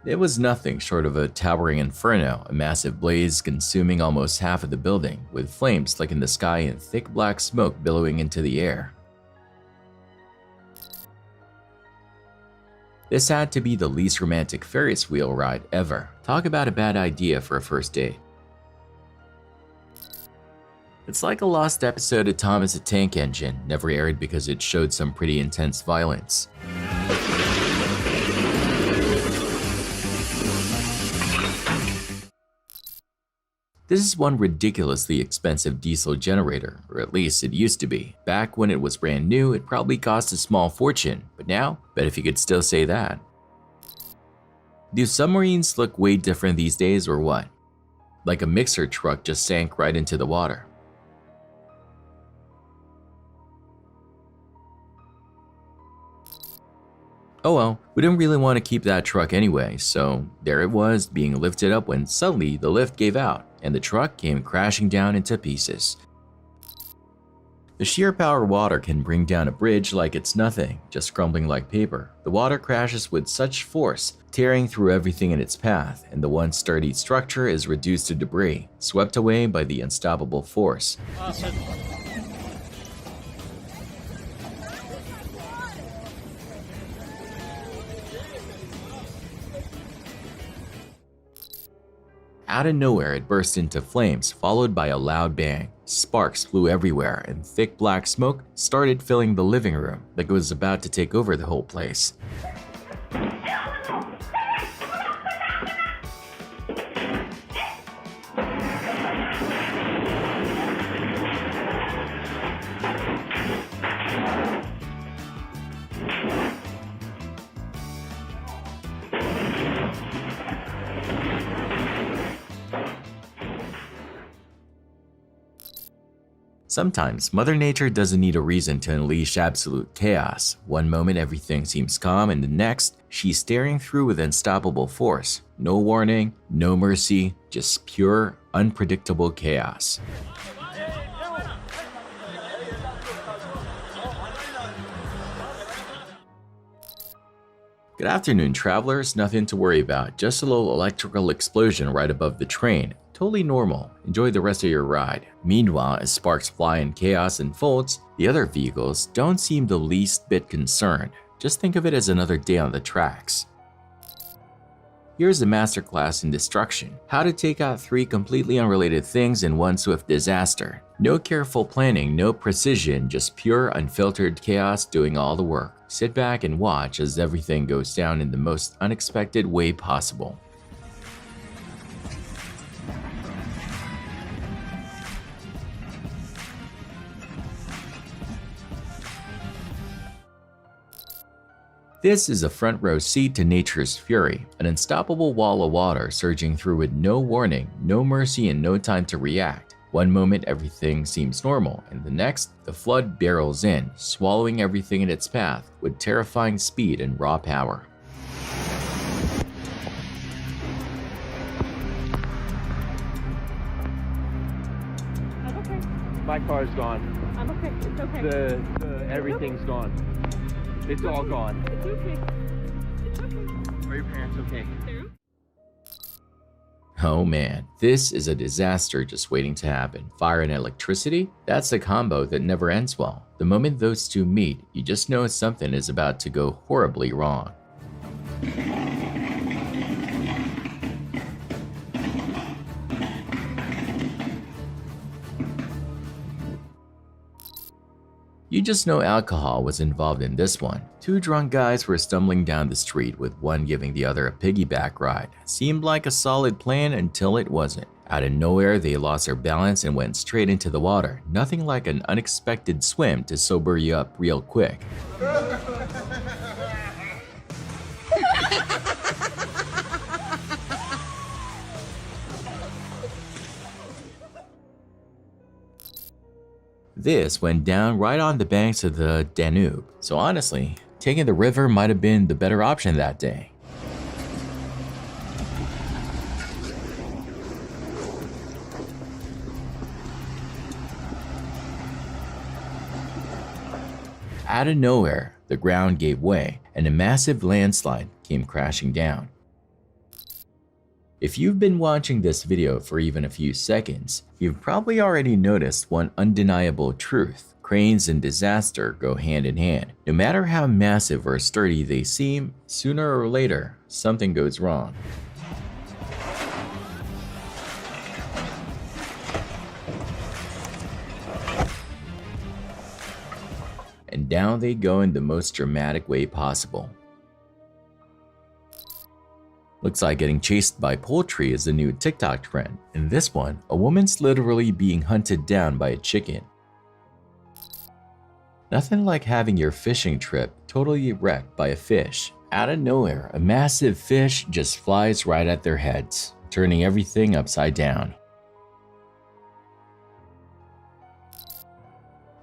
A: It was nothing short of a towering inferno, a massive blaze consuming almost half of the building, with flames licking the sky and thick black smoke billowing into the air. This had to be the least romantic Ferris wheel ride ever. Talk about a bad idea for a first date. It's like a lost episode of Thomas the Tank Engine, never aired because it showed some pretty intense violence. This is one ridiculously expensive diesel generator, or at least it used to be. Back when it was brand new, it probably cost a small fortune, but now, bet if you could still say that. Do submarines look way different these days or what? Like a mixer truck just sank right into the water. Oh well, we didn't really want to keep that truck anyway, so there it was being lifted up when suddenly the lift gave out and the truck came crashing down into pieces. The sheer power of water can bring down a bridge like it's nothing, just crumbling like paper. The water crashes with such force, tearing through everything in its path, and the once sturdy structure is reduced to debris, swept away by the unstoppable force. Out of nowhere, it burst into flames, followed by a loud bang. Sparks flew everywhere, and thick black smoke started filling the living room like it was about to take over the whole place. Sometimes, Mother Nature doesn't need a reason to unleash absolute chaos. One moment everything seems calm and the next, she's staring through with unstoppable force. No warning, no mercy, just pure, unpredictable chaos. Good afternoon, travelers. Nothing to worry about, just a little electrical explosion right above the train. Totally normal. Enjoy the rest of your ride. Meanwhile, as sparks fly and chaos unfolds, the other vehicles don't seem the least bit concerned. Just think of it as another day on the tracks. Here's a masterclass in destruction. How to take out 3 completely unrelated things in one swift disaster. No careful planning, no precision, just pure unfiltered chaos doing all the work. Sit back and watch as everything goes down in the most unexpected way possible. This is a front row seat to nature's fury, an unstoppable wall of water surging through with no warning, no mercy, and no time to react. One moment everything seems normal, and the next, the flood barrels in, swallowing everything in its path with terrifying speed and raw power.
J: I'm okay. My car's gone. I'm okay. It's okay. Everything's gone. It's all gone. It's okay. It's okay. Are your parents okay?
A: Oh man, this is a disaster just waiting to happen. Fire and electricity? That's a combo that never ends well. The moment those two meet, you just know something is about to go horribly wrong. You just know alcohol was involved in this one. 2 drunk guys were stumbling down the street with one giving the other a piggyback ride. Seemed like a solid plan until it wasn't. Out of nowhere, they lost their balance and went straight into the water. Nothing like an unexpected swim to sober you up real quick. This went down right on the banks of the Danube, so honestly, taking the river might have been the better option that day. Out of nowhere, the ground gave way and a massive landslide came crashing down. If you've been watching this video for even a few seconds, you've probably already noticed one undeniable truth. Cranes and disaster go hand in hand. No matter how massive or sturdy they seem, sooner or later, something goes wrong. And down they go in the most dramatic way possible. Looks like getting chased by poultry is a new TikTok trend. In this one, a woman's literally being hunted down by a chicken. Nothing like having your fishing trip totally wrecked by a fish. Out of nowhere, a massive fish just flies right at their heads, turning everything upside down.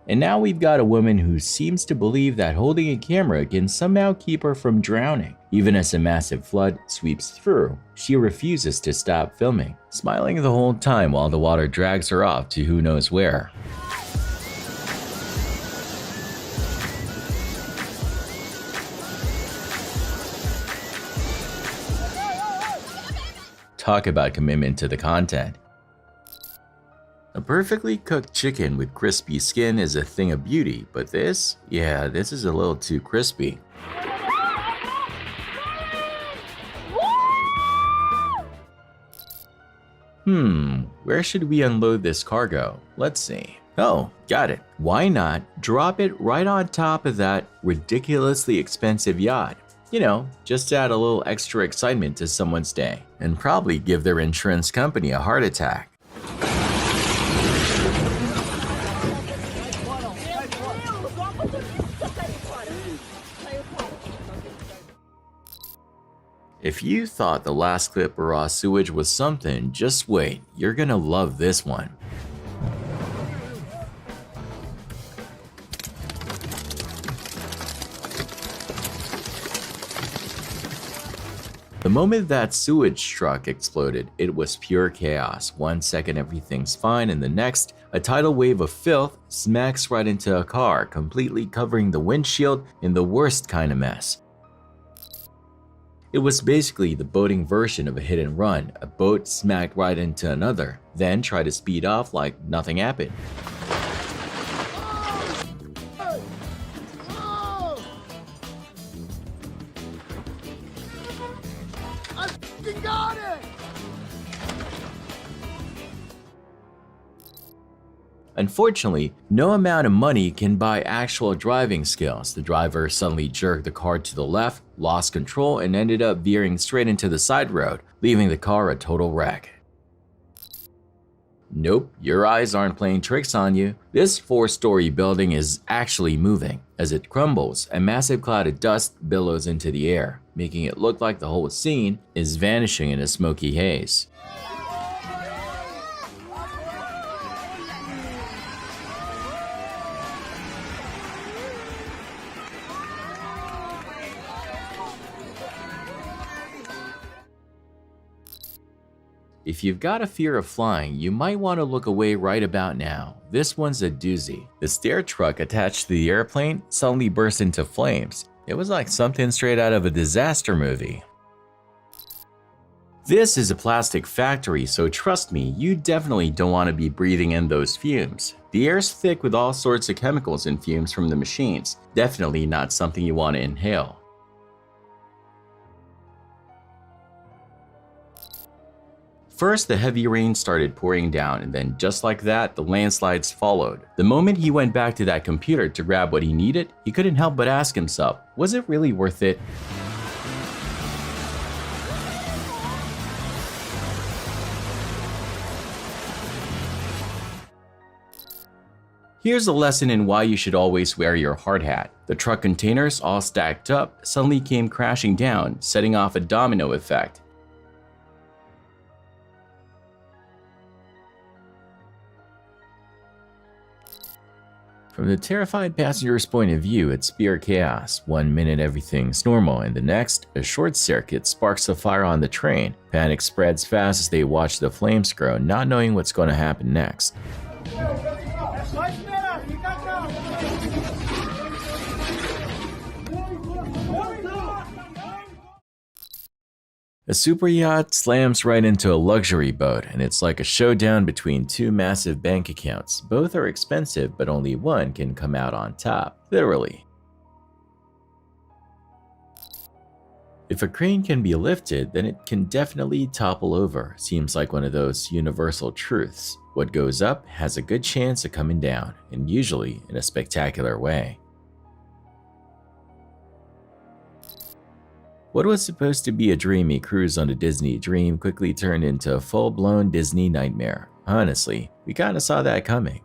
A: And now we've got a woman who seems to believe that holding a camera can somehow keep her from drowning. Even as a massive flood sweeps through, she refuses to stop filming, smiling the whole time while the water drags her off to who knows where. Talk about commitment to the content. A perfectly cooked chicken with crispy skin is a thing of beauty, but this is a little too crispy. Where should we unload this cargo? Let's see. Oh, got it. Why not drop it right on top of that ridiculously expensive yacht? You know, just to add a little extra excitement to someone's day, and probably give their insurance company a heart attack. If you thought the last clip of raw sewage was something, just wait, you're gonna love this one. The moment that sewage truck exploded, it was pure chaos. 1 second everything's fine, and the next, a tidal wave of filth smacks right into a car, completely covering the windshield in the worst kind of mess. It was basically the boating version of a hit and run. A boat smacked right into another, then tried to speed off like nothing happened.
G: Got it!
A: Unfortunately, no amount of money can buy actual driving skills. The driver suddenly jerked the car to the left, lost control, and ended up veering straight into the side road, leaving the car a total wreck. Nope, your eyes aren't playing tricks on you. This 4-story building is actually moving. As it crumbles, a massive cloud of dust billows into the air, making it look like the whole scene is vanishing in a smoky haze. If you've got a fear of flying, you might want to look away right about now. This one's a doozy. The stair truck attached to the airplane suddenly burst into flames. It was like something straight out of a disaster movie. This is a plastic factory, so trust me, you definitely don't want to be breathing in those fumes. The air's thick with all sorts of chemicals and fumes from the machines. Definitely not something you want to inhale. First, the heavy rain started pouring down, and then just like that, the landslides followed. The moment he went back to that computer to grab what he needed, he couldn't help but ask himself, was it really worth it? Here's a lesson in why you should always wear your hard hat. The truck containers, all stacked up, suddenly came crashing down, setting off a domino effect. From the terrified passenger's point of view, it's pure chaos. 1 minute everything's normal, and the next, a short circuit sparks a fire on the train. Panic spreads fast as they watch the flames grow, not knowing what's going to happen next. A super yacht slams right into a luxury boat, and it's like a showdown between two massive bank accounts. Both are expensive, but only one can come out on top, literally. If a crane can be lifted, then it can definitely topple over. Seems like one of those universal truths. What goes up has a good chance of coming down, and usually in a spectacular way. What was supposed to be a dreamy cruise on a Disney dream quickly turned into a full-blown Disney nightmare. Honestly, we kinda saw that coming.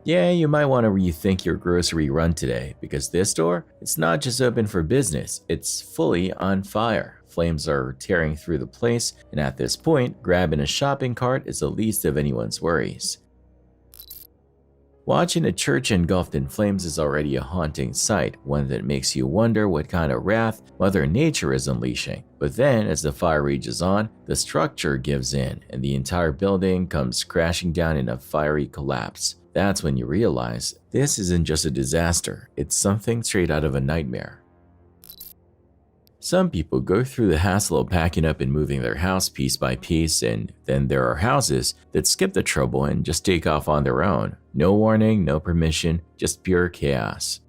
A: Yeah, you might want to rethink your grocery run today, because this store, it's not just open for business, it's fully on fire. Flames are tearing through the place, and at this point, grabbing a shopping cart is the least of anyone's worries. Watching a church engulfed in flames is already a haunting sight, one that makes you wonder what kind of wrath Mother Nature is unleashing. But then, as the fire rages on, the structure gives in, and the entire building comes crashing down in a fiery collapse. That's when you realize this isn't just a disaster, it's something straight out of a nightmare. Some people go through the hassle of packing up and moving their house piece by piece, and then there are houses that skip the trouble and just take off on their own. No warning, no permission, just pure chaos.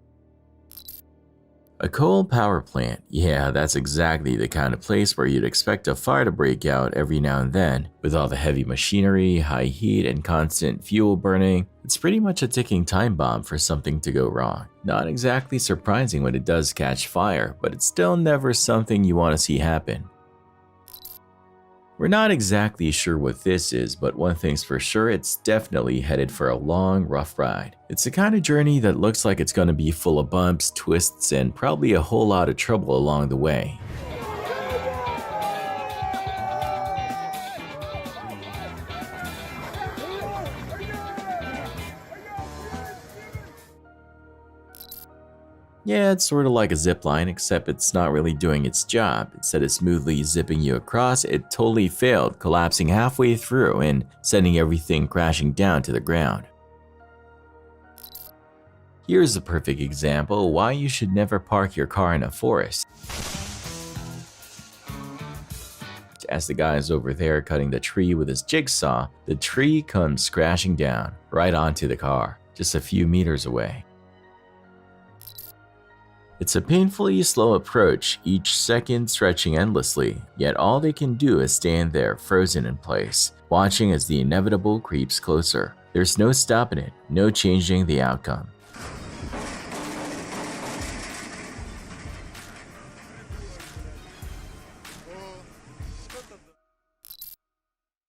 A: A coal power plant, yeah, that's exactly the kind of place where you'd expect a fire to break out every now and then. With all the heavy machinery, high heat, and constant fuel burning, it's pretty much a ticking time bomb for something to go wrong. Not exactly surprising when it does catch fire, but it's still never something you want to see happen. We're not exactly sure what this is, but one thing's for sure, it's definitely headed for a long, rough ride. It's the kind of journey that looks like it's going to be full of bumps, twists, and probably a whole lot of trouble along the way. Yeah, it's sort of like a zipline, except it's not really doing its job. Instead of smoothly zipping you across, it totally failed, collapsing halfway through and sending everything crashing down to the ground. Here's a perfect example why you should never park your car in a forest. As the guy is over there cutting the tree with his jigsaw, the tree comes crashing down right onto the car, just a few meters away. It's a painfully slow approach, each second stretching endlessly, yet all they can do is stand there frozen in place, watching as the inevitable creeps closer. There's no stopping it, no changing the outcome.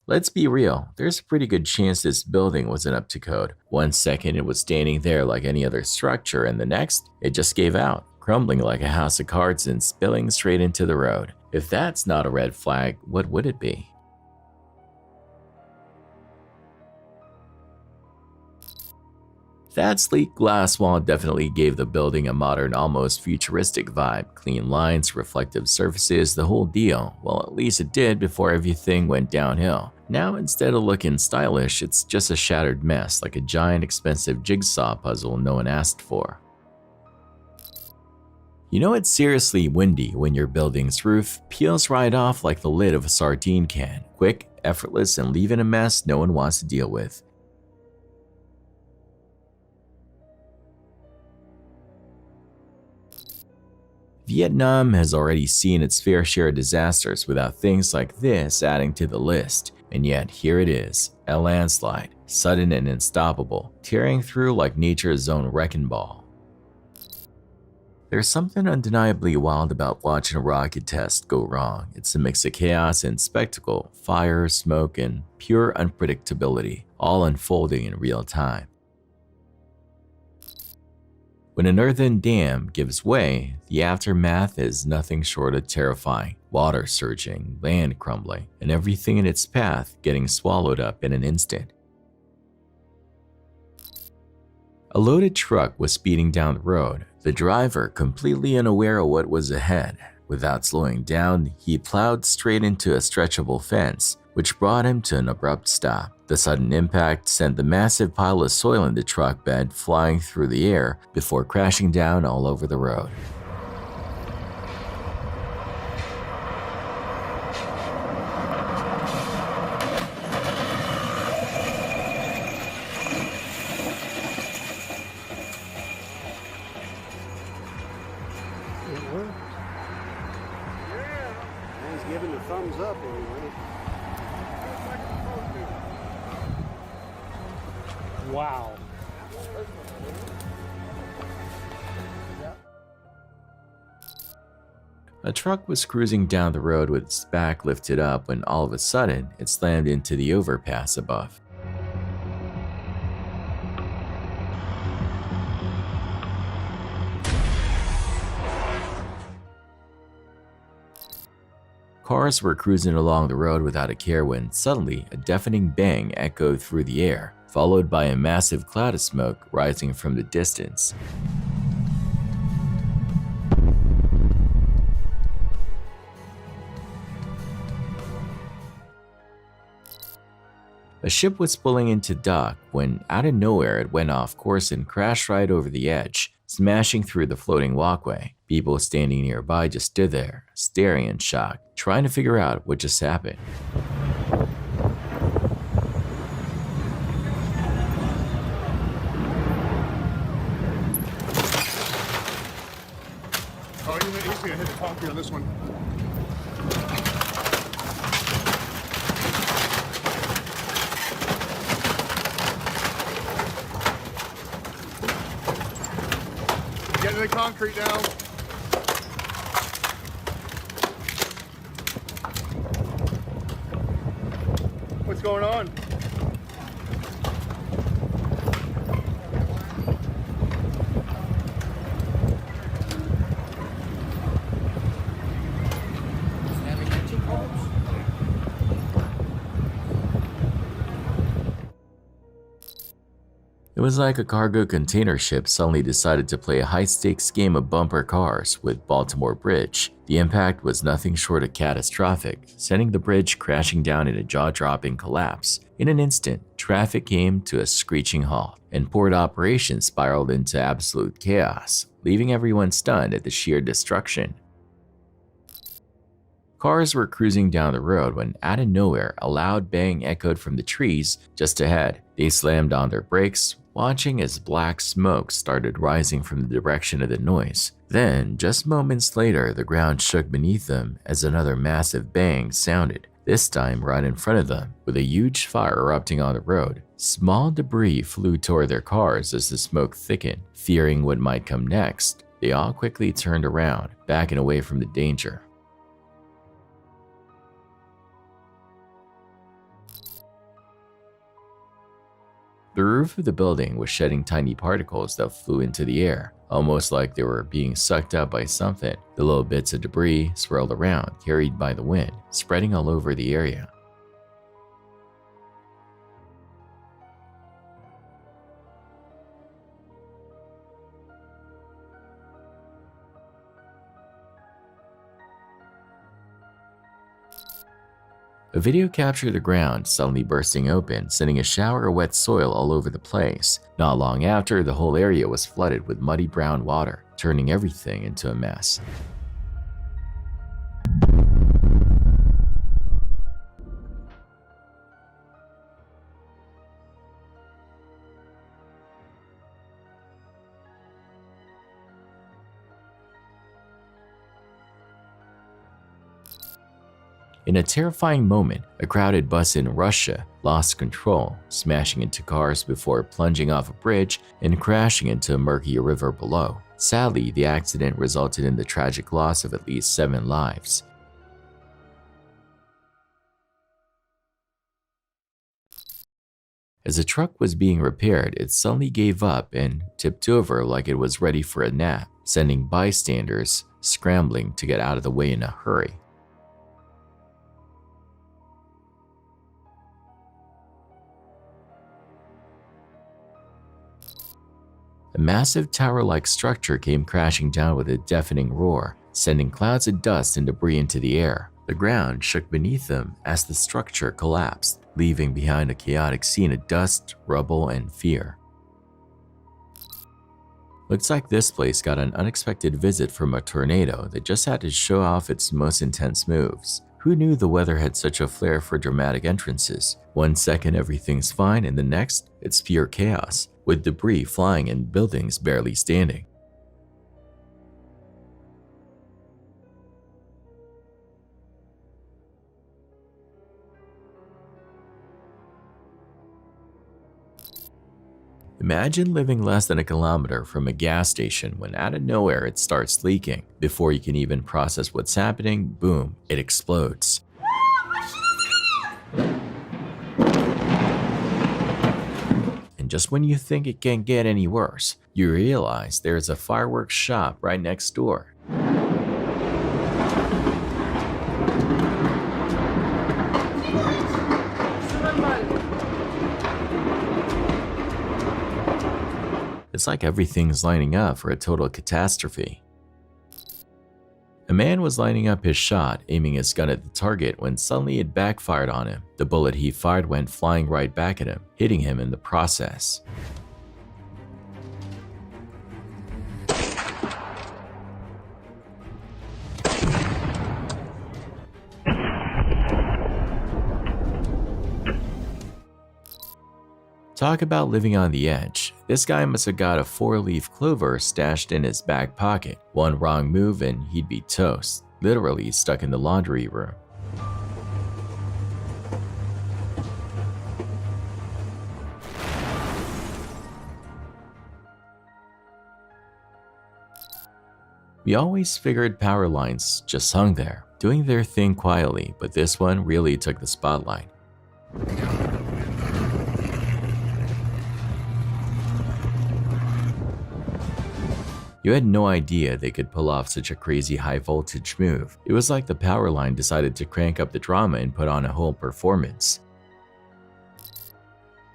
A: Let's be real, there's a pretty good chance this building wasn't up to code. One second it was standing there like any other structure, and the next, it just gave out, crumbling like a house of cards and spilling straight into the road. If that's not a red flag, what would it be? That sleek glass wall definitely gave the building a modern, almost futuristic vibe. Clean lines, reflective surfaces, the whole deal. Well, at least it did before everything went downhill. Now, instead of looking stylish, it's just a shattered mess, like a giant expensive jigsaw puzzle no one asked for. You know it's seriously windy when your building's roof peels right off like the lid of a sardine can. Quick, effortless, and leaving a mess no one wants to deal with. Vietnam has already seen its fair share of disasters without things like this adding to the list. And yet here it is, a landslide, sudden and unstoppable, tearing through like nature's own wrecking ball. There's something undeniably wild about watching a rocket test go wrong. It's a mix of chaos and spectacle, fire, smoke, and pure unpredictability, all unfolding in real time. When an earthen dam gives way, the aftermath is nothing short of terrifying. Water surging, land crumbling, and everything in its path getting swallowed up in an instant. A loaded truck was speeding down the road, the driver completely unaware of what was ahead. Without slowing down, he plowed straight into a stretchable fence, which brought him to an abrupt stop. The sudden impact sent the massive pile of soil in the truck bed flying through the air before crashing down all over the road.
D: It worked. Yeah. He's giving the thumbs up anyway. Wow.
A: A truck was cruising down the road with its back lifted up when all of a sudden it slammed into the overpass above. Cars were cruising along the road without a care when suddenly a deafening bang echoed through the air, followed by a massive cloud of smoke rising from the distance. A ship was pulling into dock when out of nowhere it went off course and crashed right over the edge, smashing through the floating walkway. People standing nearby just stood there, staring in shock, trying to figure out what just happened.
G: Oh, he's gonna hit the concrete on this one. Get to the concrete now. What's going on?
A: It was like a cargo container ship suddenly decided to play a high-stakes game of bumper cars with Baltimore Bridge. The impact was nothing short of catastrophic, sending the bridge crashing down in a jaw-dropping collapse. In an instant, traffic came to a screeching halt, and port operations spiraled into absolute chaos, leaving everyone stunned at the sheer destruction. Cars were cruising down the road when out of nowhere a loud bang echoed from the trees just ahead. They slammed on their brakes, watching as black smoke started rising from the direction of the noise. Then, just moments later, the ground shook beneath them as another massive bang sounded, this time right in front of them, with a huge fire erupting on the road. Small debris flew toward their cars as the smoke thickened. Fearing what might come next, they all quickly turned around, backing away from the danger. The roof of the building was shedding tiny particles that flew into the air, almost like they were being sucked up by something. The little bits of debris swirled around, carried by the wind, spreading all over the area. A video captured the ground suddenly bursting open, sending a shower of wet soil all over the place. Not long after, the whole area was flooded with muddy brown water, turning everything into a mess. In a terrifying moment, a crowded bus in Russia lost control, smashing into cars before plunging off a bridge and crashing into a murky river below. Sadly, the accident resulted in the tragic loss of at least 7 lives. As the truck was being repaired, it suddenly gave up and tipped over like it was ready for a nap, sending bystanders scrambling to get out of the way in a hurry. A massive tower-like structure came crashing down with a deafening roar, sending clouds of dust and debris into the air. The ground shook beneath them as the structure collapsed, leaving behind a chaotic scene of dust, rubble, and fear. Looks like this place got an unexpected visit from a tornado that just had to show off its most intense moves. Who knew the weather had such a flair for dramatic entrances? One second everything's fine and the next, it's pure chaos, with debris flying and buildings barely standing. Imagine living less than a kilometer from a gas station when out of nowhere it starts leaking. Before you can even process what's happening, boom, it explodes. And just when you think it can't get any worse, you realize there's a fireworks shop right next door. It's like everything's lining up for a total catastrophe. A man was lining up his shot, aiming his gun at the target when suddenly it backfired on him. The bullet he fired went flying right back at him, hitting him in the process. Talk about living on the edge. This guy must have got a 4-leaf clover stashed in his back pocket. One wrong move and he'd be toast, literally stuck in the laundry room. We always figured power lines just hung there, doing their thing quietly, but this one really took the spotlight. You had no idea they could pull off such a crazy high voltage move. It was like the power line decided to crank up the drama and put on a whole performance.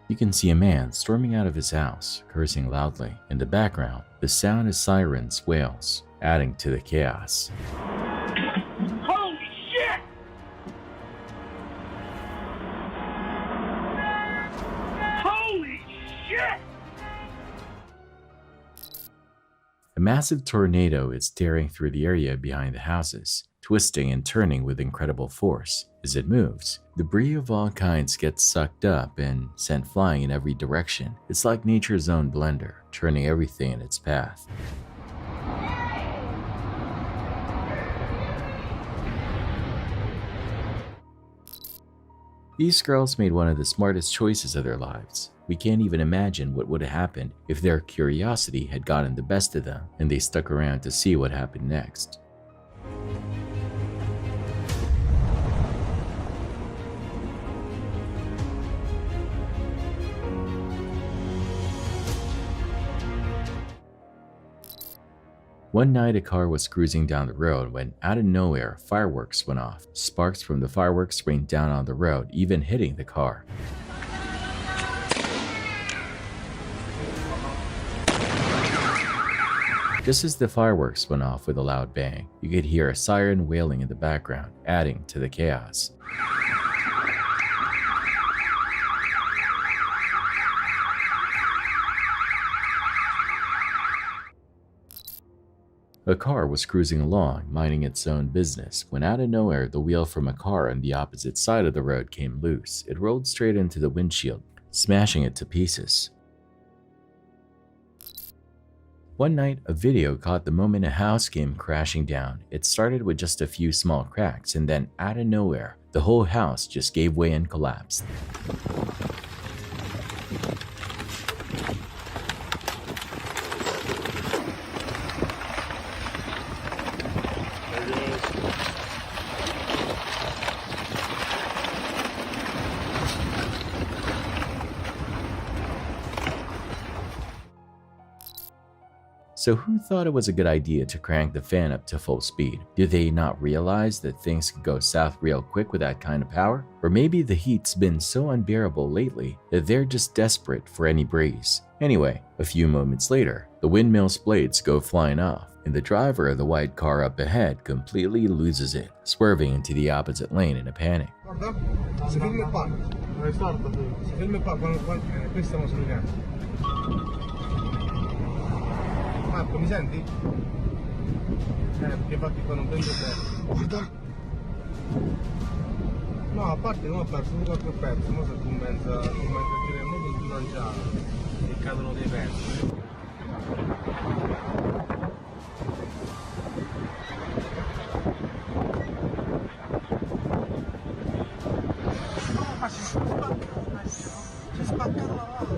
A: You can see a man storming out of his house, cursing loudly. In the background, the sound of sirens wails, adding to the chaos.
D: Holy shit! Holy shit!
A: A massive tornado is tearing through the area behind the houses, twisting and turning with incredible force. As it moves, debris of all kinds gets sucked up and sent flying in every direction. It's like nature's own blender, turning everything in its path. These girls made one of the smartest choices of their lives. We can't even imagine what would have happened if their curiosity had gotten the best of them and they stuck around to see what happened next. One night, a car was cruising down the road when, out of nowhere, fireworks went off. Sparks from the fireworks rained down on the road, even hitting the car. Just as the fireworks went off with a loud bang, you could hear a siren wailing in the background, adding to the chaos. A car was cruising along, minding its own business, when out of nowhere the wheel from a car on the opposite side of the road came loose. It rolled straight into the windshield, smashing it to pieces. One night, a video caught the moment a house came crashing down. It started with just a few small cracks, and then out of nowhere, the whole house just gave way and collapsed. So who thought it was a good idea to crank the fan up to full speed? Did they not realize that things could go south real quick with that kind of power? Or maybe the heat's been so unbearable lately that they're just desperate for any breeze. Anyway, a few moments later, the windmill's blades go flying off, and the driver of the white car up ahead completely loses it, swerving into the opposite lane in a panic.
G: Marco, mi senti? Perché infatti qua non prendo bene. No, a parte non ho perso, non ho perso, ma se comincia a girare molto più lanciato e cadono dei pezzi. Ma si è spaccato la lavata.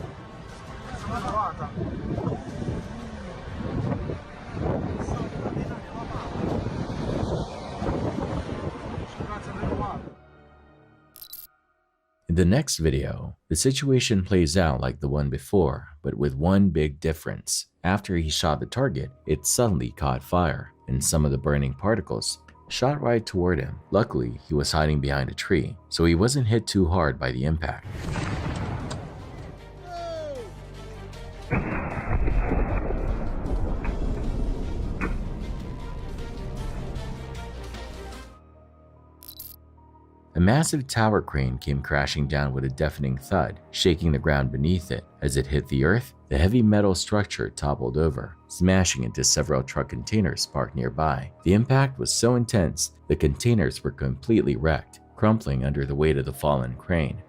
G: La lavata.
A: In the next video, the situation plays out like the one before, but with one big difference. After he shot the target, it suddenly caught fire, and some of the burning particles shot right toward him. Luckily, he was hiding behind a tree, so he wasn't hit too hard by the impact. massive tower crane came crashing down with a deafening thud, shaking the ground beneath it. As it hit the earth, the heavy metal structure toppled over, smashing into several truck containers parked nearby. The impact was so intense, the containers were completely wrecked, crumpling under the weight of the fallen crane.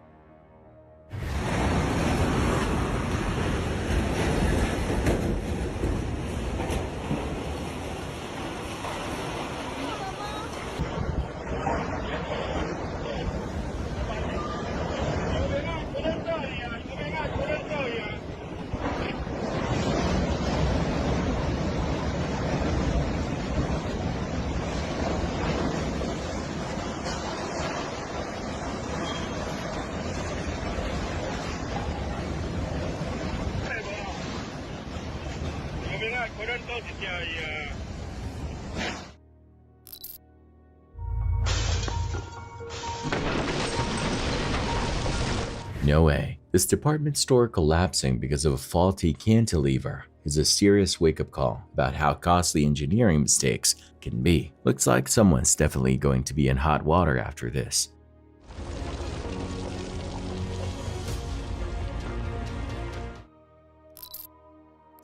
A: No way. This department store collapsing because of a faulty cantilever is a serious wake-up call about how costly engineering mistakes can be. Looks like someone's definitely going to be in hot water after this.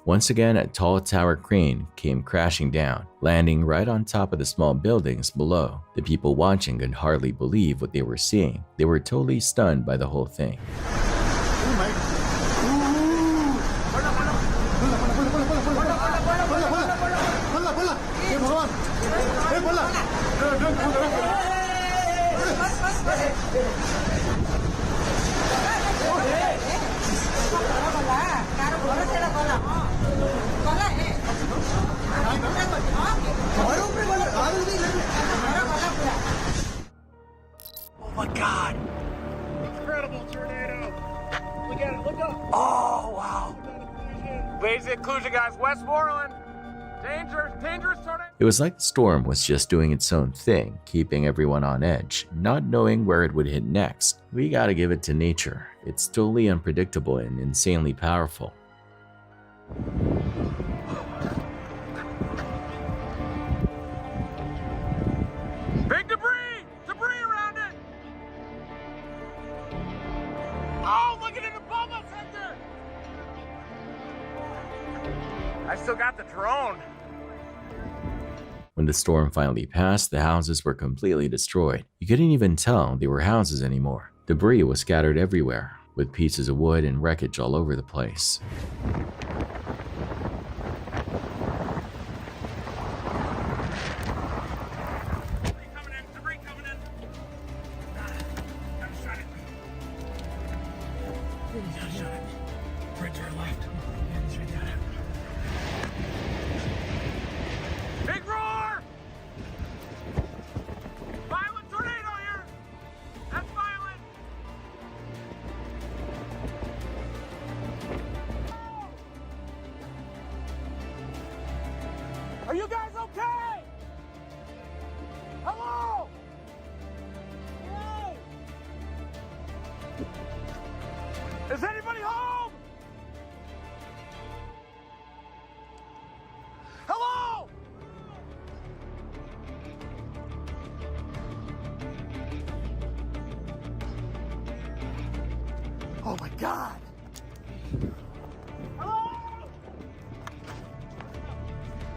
A: Once again, a tall tower crane came crashing down, landing right on top of the small buildings below. The people watching could hardly believe what they were seeing. They were totally stunned by the whole thing.
D: Oh my God! Incredible tornado! Look at it, look up! Oh, wow! Basic inclusion, guys, Westmoreland! Dangerous tornado!
A: It was like the storm was just doing its own thing, keeping everyone on edge, not knowing where it would hit next. We gotta give it to nature. It's totally unpredictable and insanely powerful.
D: Big debris! Debris around it! Oh, look at it above us, Hector! I still got the drone.
A: When the storm finally passed, the houses were completely destroyed. You couldn't even tell they were houses anymore. Debris was scattered everywhere, with pieces of wood and wreckage all over the place.
D: Big roar! Violent tornado here! That's violent! Are you guys okay? Hello? Hello? Is anybody home? Hello? Oh my God! Hello?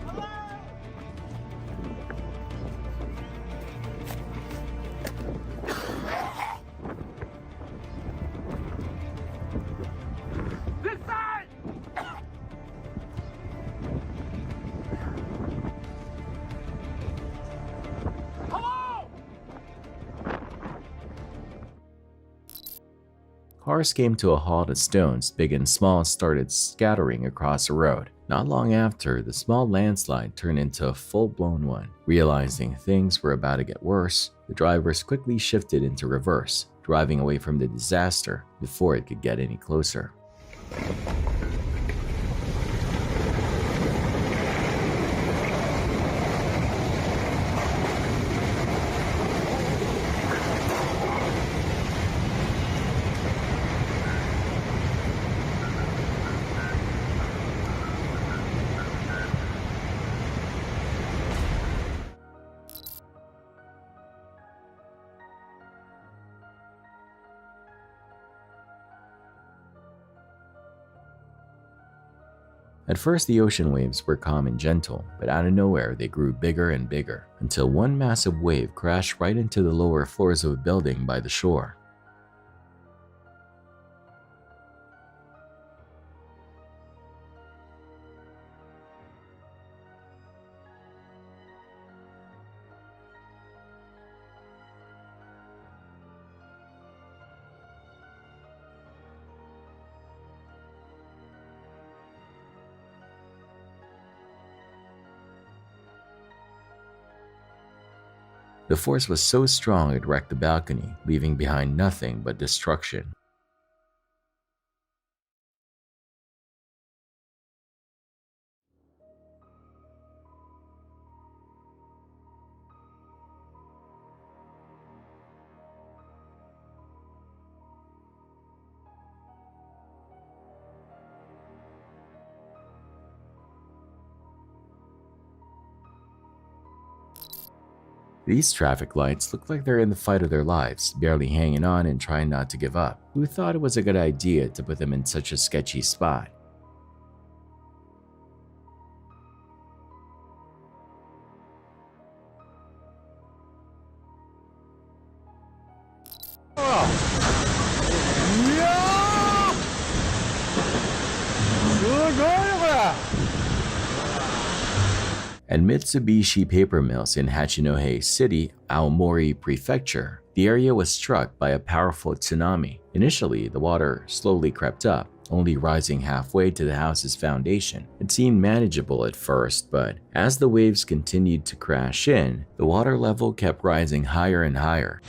D: Hello? This side! Hello?
A: Cars came to a halt as stones, big and small, started scattering across the road. Not long after, the small landslide turned into a full-blown one. Realizing things were about to get worse, the drivers quickly shifted into reverse, driving away from the disaster before it could get any closer. At first, the ocean waves were calm and gentle, but out of nowhere, they grew bigger and bigger, until one massive wave crashed right into the lower floors of a building by the shore. The force was so strong it wrecked the balcony, leaving behind nothing but destruction. These traffic lights look like they're in the fight of their lives, barely hanging on and trying not to give up. Who thought it was a good idea to put them in such a sketchy spot? At Mitsubishi Paper Mills in Hachinohe City, Aomori Prefecture, the area was struck by a powerful tsunami. Initially, the water slowly crept up, only rising halfway to the house's foundation. It seemed manageable at first, but as the waves continued to crash in, the water level kept rising higher and higher.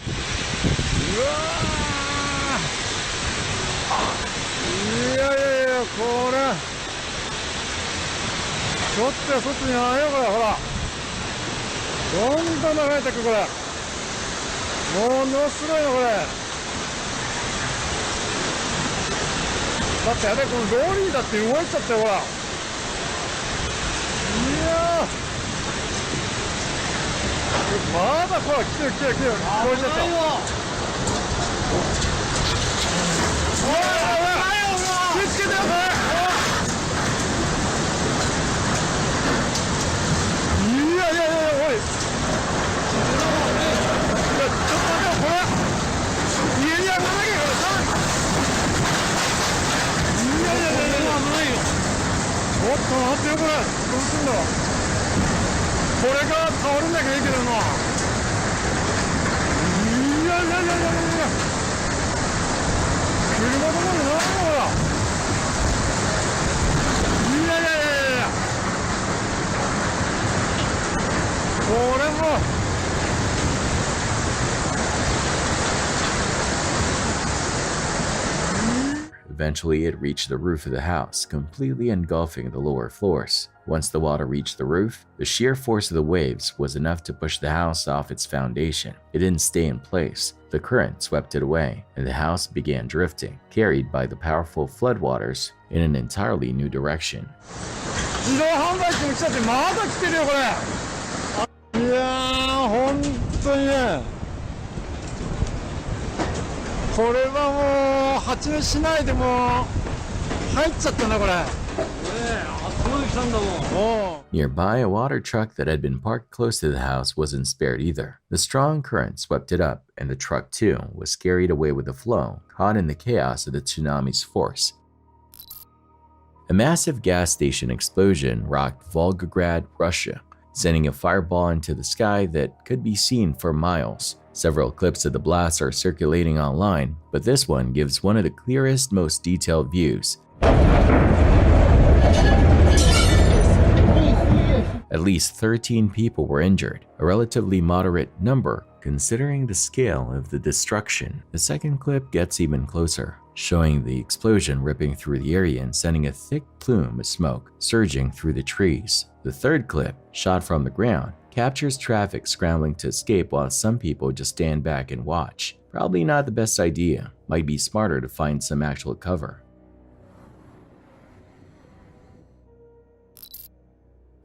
A: Eventually, it reached the roof of the house, completely engulfing the lower floors. Once the water reached the roof, the sheer force of the waves was enough to push the house off its foundation. It didn't stay in place. The current swept it away, and the house began drifting, carried by the powerful floodwaters in an entirely new direction. Nearby, a water truck that had been parked close to the house wasn't spared either. The strong current swept it up, and the truck too was carried away with the flow, caught in the chaos of the tsunami's force. A massive gas station explosion rocked Volgograd, Russia, sending a fireball into the sky that could be seen for miles. Several clips of the blast are circulating online, but this one gives one of the clearest, most detailed views. At least 13 people were injured, a relatively moderate number considering the scale of the destruction. The second clip gets even closer, showing the explosion ripping through the area and sending a thick plume of smoke surging through the trees. The third clip, shot from the ground, captures traffic scrambling to escape while some people just stand back and watch. Probably not the best idea. Might be smarter to find some actual cover.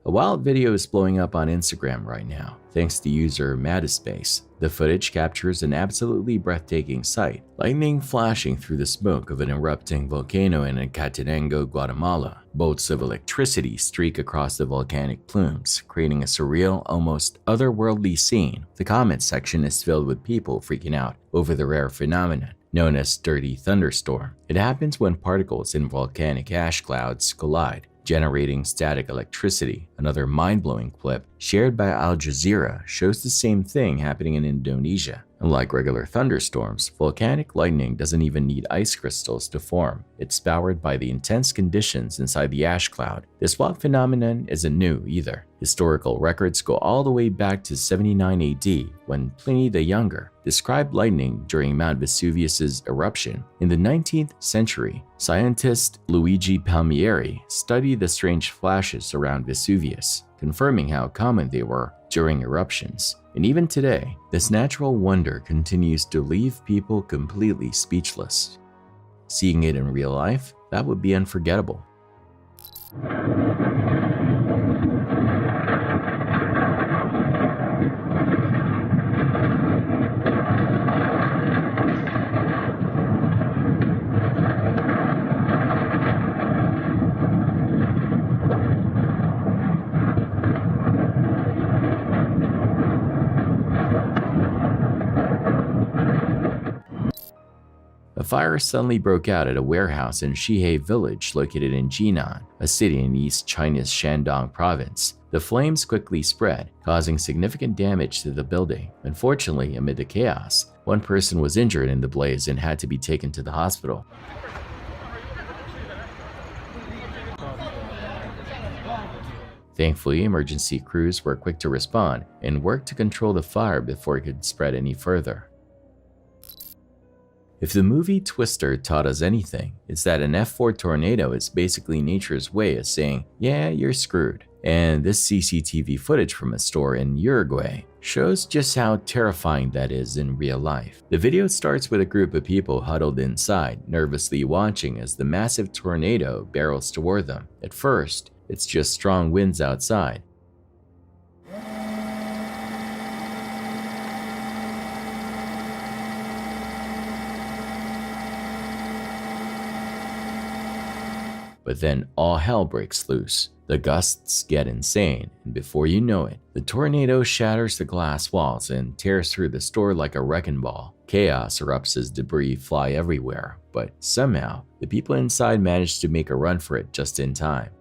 A: A wild video is blowing up on Instagram right now, thanks to user Madispace. The footage captures an absolutely breathtaking sight, lightning flashing through the smoke of an erupting volcano in Acatenango, Guatemala. Bolts of electricity streak across the volcanic plumes, creating a surreal, almost otherworldly scene. The comment section is filled with people freaking out over the rare phenomenon known as dirty thunderstorm. It happens when particles in volcanic ash clouds collide, generating static electricity. Another mind-blowing clip shared by Al Jazeera shows the same thing happening in Indonesia. Unlike regular thunderstorms, volcanic lightning doesn't even need ice crystals to form. It's powered by the intense conditions inside the ash cloud. This wild phenomenon isn't new either. Historical records go all the way back to 79 AD, when Pliny the Younger described lightning during Mount Vesuvius's eruption. In the 19th century, scientist Luigi Palmieri studied the strange flashes around Vesuvius, confirming how common they were during eruptions. And even today, this natural wonder continues to leave people completely speechless. Seeing it in real life, that would be unforgettable. A fire suddenly broke out at a warehouse in Shihei village located in Jinan, a city in East China's Shandong province. The flames quickly spread, causing significant damage to the building. Unfortunately, amid the chaos, one person was injured in the blaze and had to be taken to the hospital. Thankfully, emergency crews were quick to respond and worked to control the fire before it could spread any further. If the movie Twister taught us anything, it's that an F4 tornado is basically nature's way of saying, yeah, you're screwed. And this CCTV footage from a store in Uruguay shows just how terrifying that is in real life. The video starts with a group of people huddled inside, nervously watching as the massive tornado barrels toward them. At first, it's just strong winds outside. But then all hell breaks loose. The gusts get insane, and before you know it, the tornado shatters the glass walls and tears through the store like a wrecking ball. Chaos erupts as debris fly everywhere, but somehow, the people inside manage to make a run for it just in time.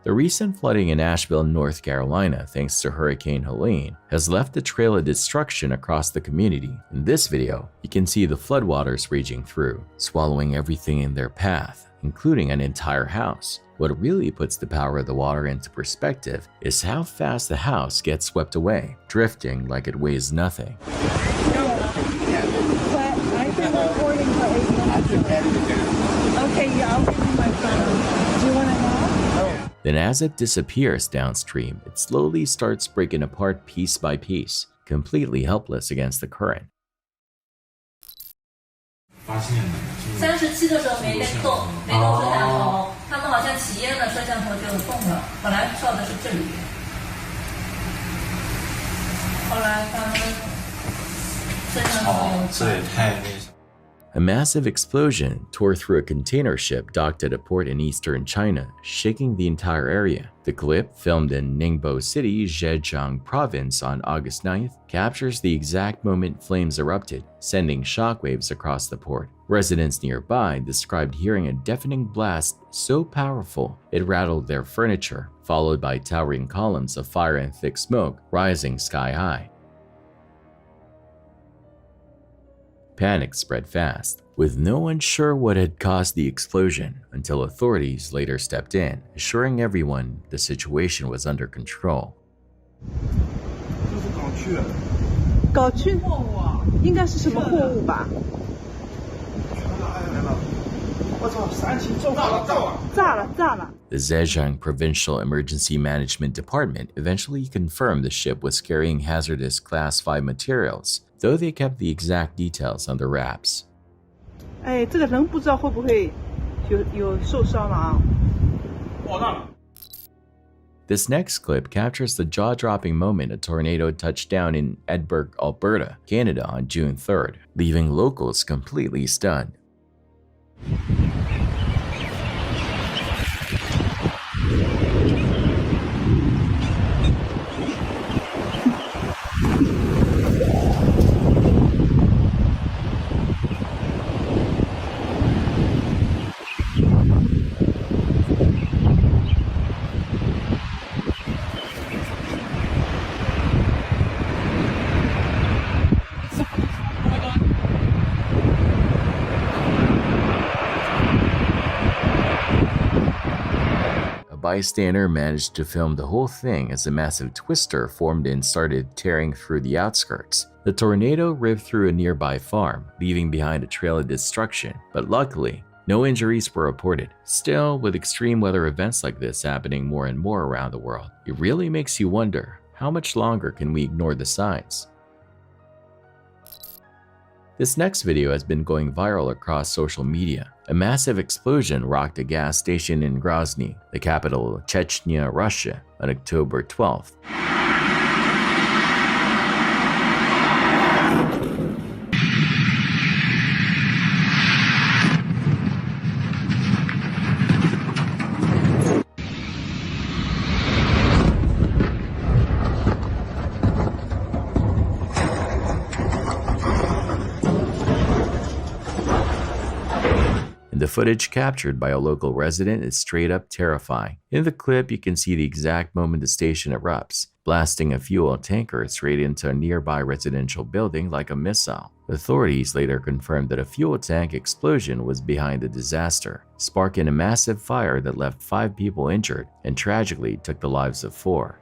A: The recent flooding in Asheville, North Carolina, thanks to Hurricane Helene, has left a trail of destruction across the community. In this video, you can see the floodwaters raging through, swallowing everything in their path, including an entire house. What really puts the power of the water into perspective is how fast the house gets swept away, drifting like it weighs nothing.
I: I've been recording for 8 months. Okay, yeah, I'll give you my phone. Do you want to know?
A: Then as it disappears downstream, it slowly starts breaking apart piece by piece, completely helpless against the current.
B: 37的时候没动，没动摄像头，他们好像起烟了，摄像头就动了。本来照的是这里，后来他们摄像头有。
C: 这也太那什么。
A: A massive explosion tore through a container ship docked at a port in eastern China, shaking the entire area. The clip, filmed in Ningbo City, Zhejiang Province on August 9th, captures the exact moment flames erupted, sending shockwaves across the port. Residents nearby described hearing a deafening blast so powerful it rattled their furniture, followed by towering columns of fire and thick smoke rising sky high. Panic spread fast, with no one sure what had caused the explosion until authorities later stepped in, assuring everyone the situation was under control.
I: 搞去应该是什么货物吧？我操！3级炸了！
A: The Zhejiang Provincial Emergency Management Department eventually confirmed the ship was carrying hazardous Class 5 materials, though they kept the exact details under wraps.
I: 哎，这个人不知道会不会有受伤了啊？爆炸了！
A: This next clip captures the jaw-dropping moment a tornado touched down in Edinburgh, Alberta, Canada on June 3rd, leaving locals completely stunned. A bystander managed to film the whole thing as a massive twister formed and started tearing through the outskirts. The tornado ripped through a nearby farm, leaving behind a trail of destruction, but luckily, no injuries were reported. Still, with extreme weather events like this happening more and more around the world, it really makes you wonder, how much longer can we ignore the signs? This next video has been going viral across social media. A massive explosion rocked a gas station in Grozny, the capital of Chechnya, Russia, on October 12th. The footage captured by a local resident is straight up terrifying. In the clip, you can see the exact moment the station erupts, blasting a fuel tanker straight into a nearby residential building like a missile. Authorities later confirmed that a fuel tank explosion was behind the disaster, sparking a massive fire that left 5 people injured and tragically took the lives of 4.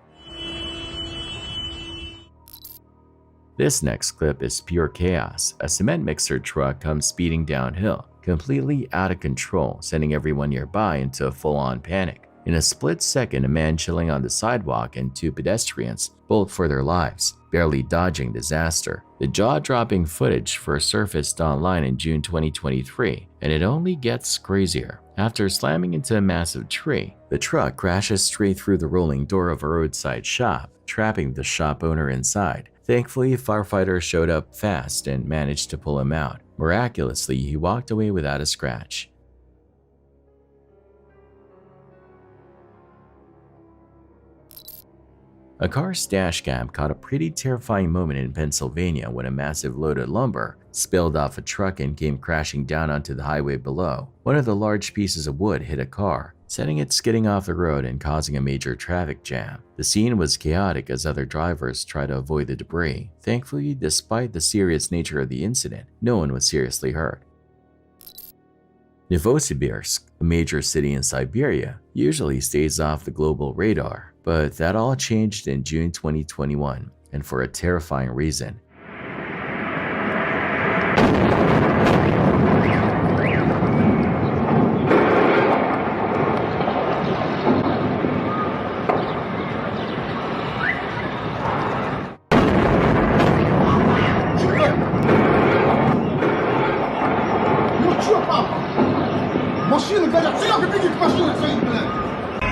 A: This next clip is pure chaos. A cement mixer truck comes speeding downhill, completely out of control, sending everyone nearby into a full-on panic. In a split second, a man chilling on the sidewalk and 2 pedestrians bolt for their lives, barely dodging disaster. The jaw-dropping footage first surfaced online in June 2023, and it only gets crazier. After slamming into a massive tree, the truck crashes straight through the rolling door of a roadside shop, trapping the shop owner inside. Thankfully, firefighters showed up fast and managed to pull him out. Miraculously, he walked away without a scratch. A car's dash cam caught a pretty terrifying moment in Pennsylvania when a massive load of lumber spilled off a truck and came crashing down onto the highway below. One of the large pieces of wood hit a car, setting it skidding off the road and causing a major traffic jam. The scene was chaotic as other drivers tried to avoid the debris. Thankfully, despite the serious nature of the incident, no one was seriously hurt. Novosibirsk, a major city in Siberia, usually stays off the global radar, but that all changed in June 2021, and for a terrifying reason.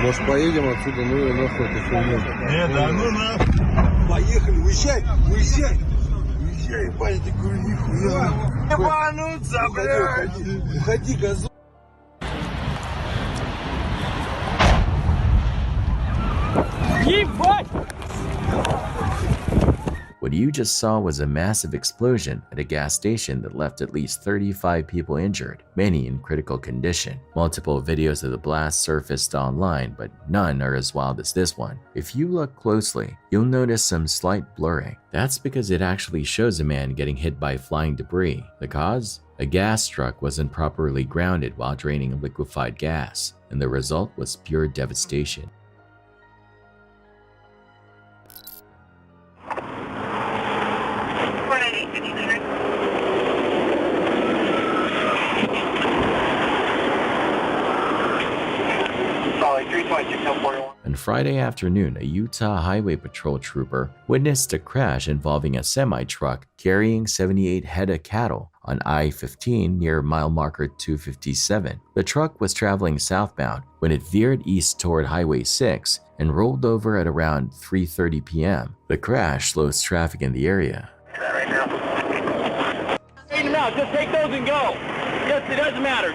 G: Может, поедем отсюда, ну и нахуй эту хуйню.
D: Нет, да ну нахуй. Поехали, уезжай, ебать, такой нихуя.
G: Ебануться, блядь! Уходи, газу!
A: What you just saw was a massive explosion at a gas station that left at least 35 people injured, many in critical condition. Multiple videos of the blast surfaced online, but none are as wild as this one. If you look closely, you'll notice some slight blurring. That's because it actually shows a man getting hit by flying debris. The cause? A gas truck wasn't properly grounded while draining liquefied gas, and the result was pure devastation. On Friday afternoon, a Utah Highway Patrol trooper witnessed a crash involving a semi-truck carrying 78 head of cattle on I-15 near mile marker 257. The truck was traveling southbound when it veered east toward Highway 6 and rolled over at around 3:30 p.m. The crash slows traffic in the area.
D: Take them out. Just take those and go. Just, it doesn't matter.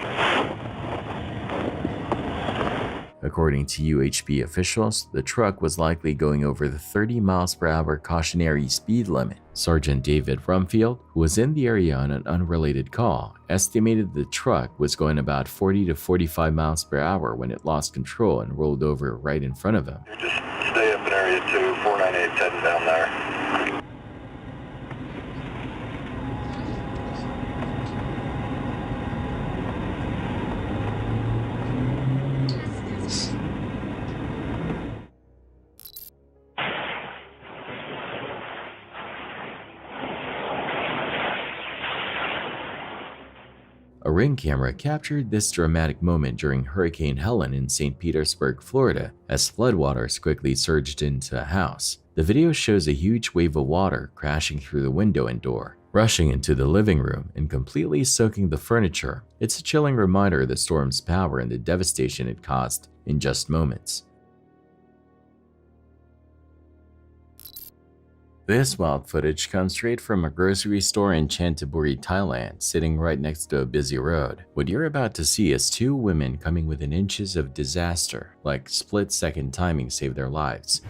A: According to UHB officials, the truck was likely going over the 30 miles per hour cautionary speed limit. Sergeant David Rumfield, who was in the area on an unrelated call, estimated the truck was going about 40 to 45 miles per hour when it lost control and rolled over right in front of him.
K: Just stay up in area 2, 498 heading down there.
A: A Ring camera captured this dramatic moment during Hurricane Helen in St. Petersburg, Florida, as floodwaters quickly surged into a house. The video shows a huge wave of water crashing through the window and door, rushing into the living room and completely soaking the furniture. It's a chilling reminder of the storm's power and the devastation it caused in just moments. This wild footage comes straight from a grocery store in Chanthaburi, Thailand, sitting right next to a busy road. What you're about to see is two women coming within inches of disaster, like split-second timing saved their lives.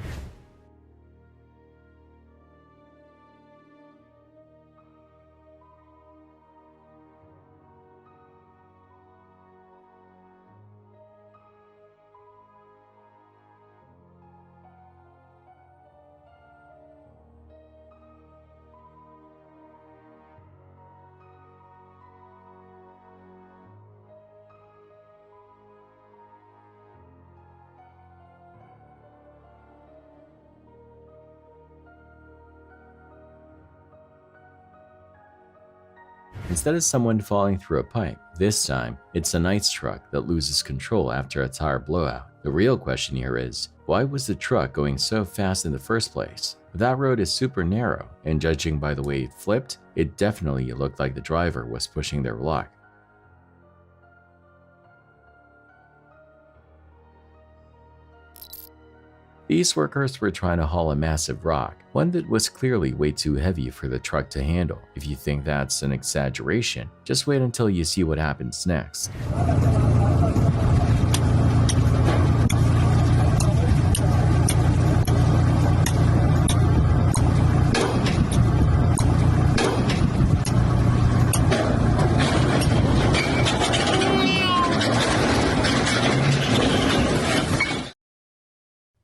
A: Instead of someone falling through a pipe, this time it's an ice truck that loses control after a tire blowout. The real question here is, why was the truck going so fast in the first place? That road is super narrow, and judging by the way it flipped, it definitely looked like the driver was pushing their luck. These workers were trying to haul a massive rock, one that was clearly way too heavy for the truck to handle. If you think that's an exaggeration, just wait until you see what happens next.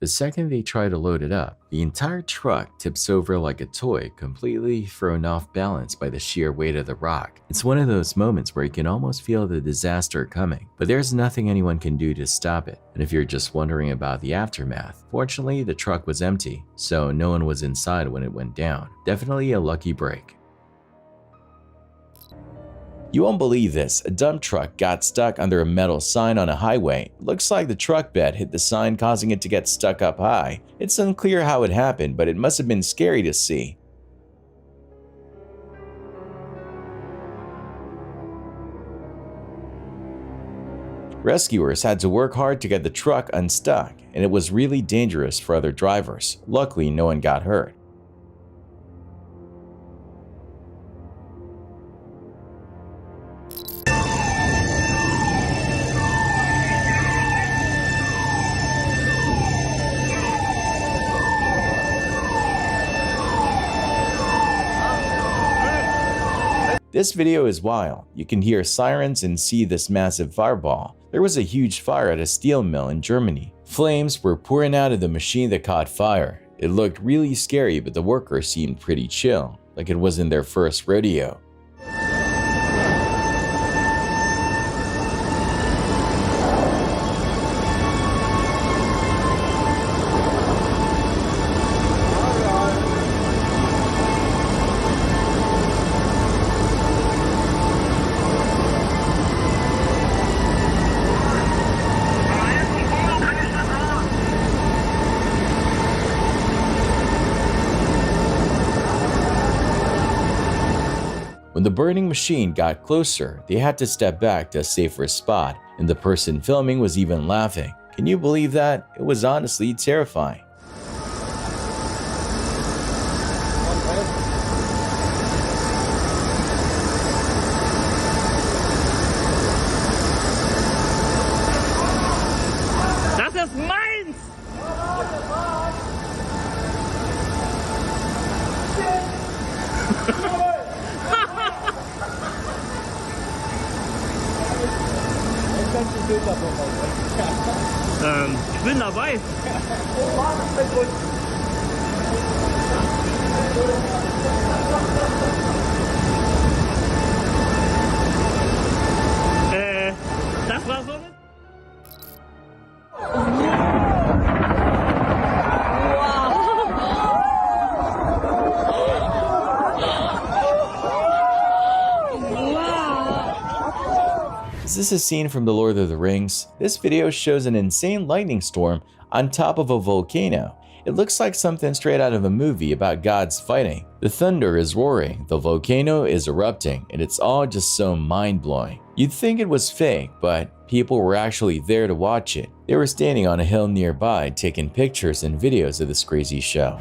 A: The second they try to load it up, the entire truck tips over like a toy, completely thrown off balance by the sheer weight of the rock. It's one of those moments where you can almost feel the disaster coming, but there's nothing anyone can do to stop it. And if you're just wondering about the aftermath, fortunately the truck was empty, so no one was inside when it went down. Definitely a lucky break. You won't believe this, a dump truck got stuck under a metal sign on a highway. It looks like the truck bed hit the sign, causing it to get stuck up high. It's unclear how it happened, but it must have been scary to see. Rescuers had to work hard to get the truck unstuck, and it was really dangerous for other drivers. Luckily, no one got hurt. This video is wild. You can hear sirens and see this massive fireball. There was a huge fire at a steel mill in Germany. Flames were pouring out of the machine that caught fire. It looked really scary, but the workers seemed pretty chill, like it wasn't their first rodeo. When the burning machine got closer, they had to step back to a safer spot, and the person filming was even laughing. Can you believe that? It was honestly terrifying.
D: Das ist meins! Ich bin dabei. Das war so.
A: Is this a scene from The Lord of the Rings? This video shows an insane lightning storm on top of a volcano. It looks like something straight out of a movie about gods fighting. The thunder is roaring, the volcano is erupting, and it's all just so mind-blowing. You'd think it was fake, but people were actually there to watch it. They were standing on a hill nearby taking pictures and videos of this crazy show.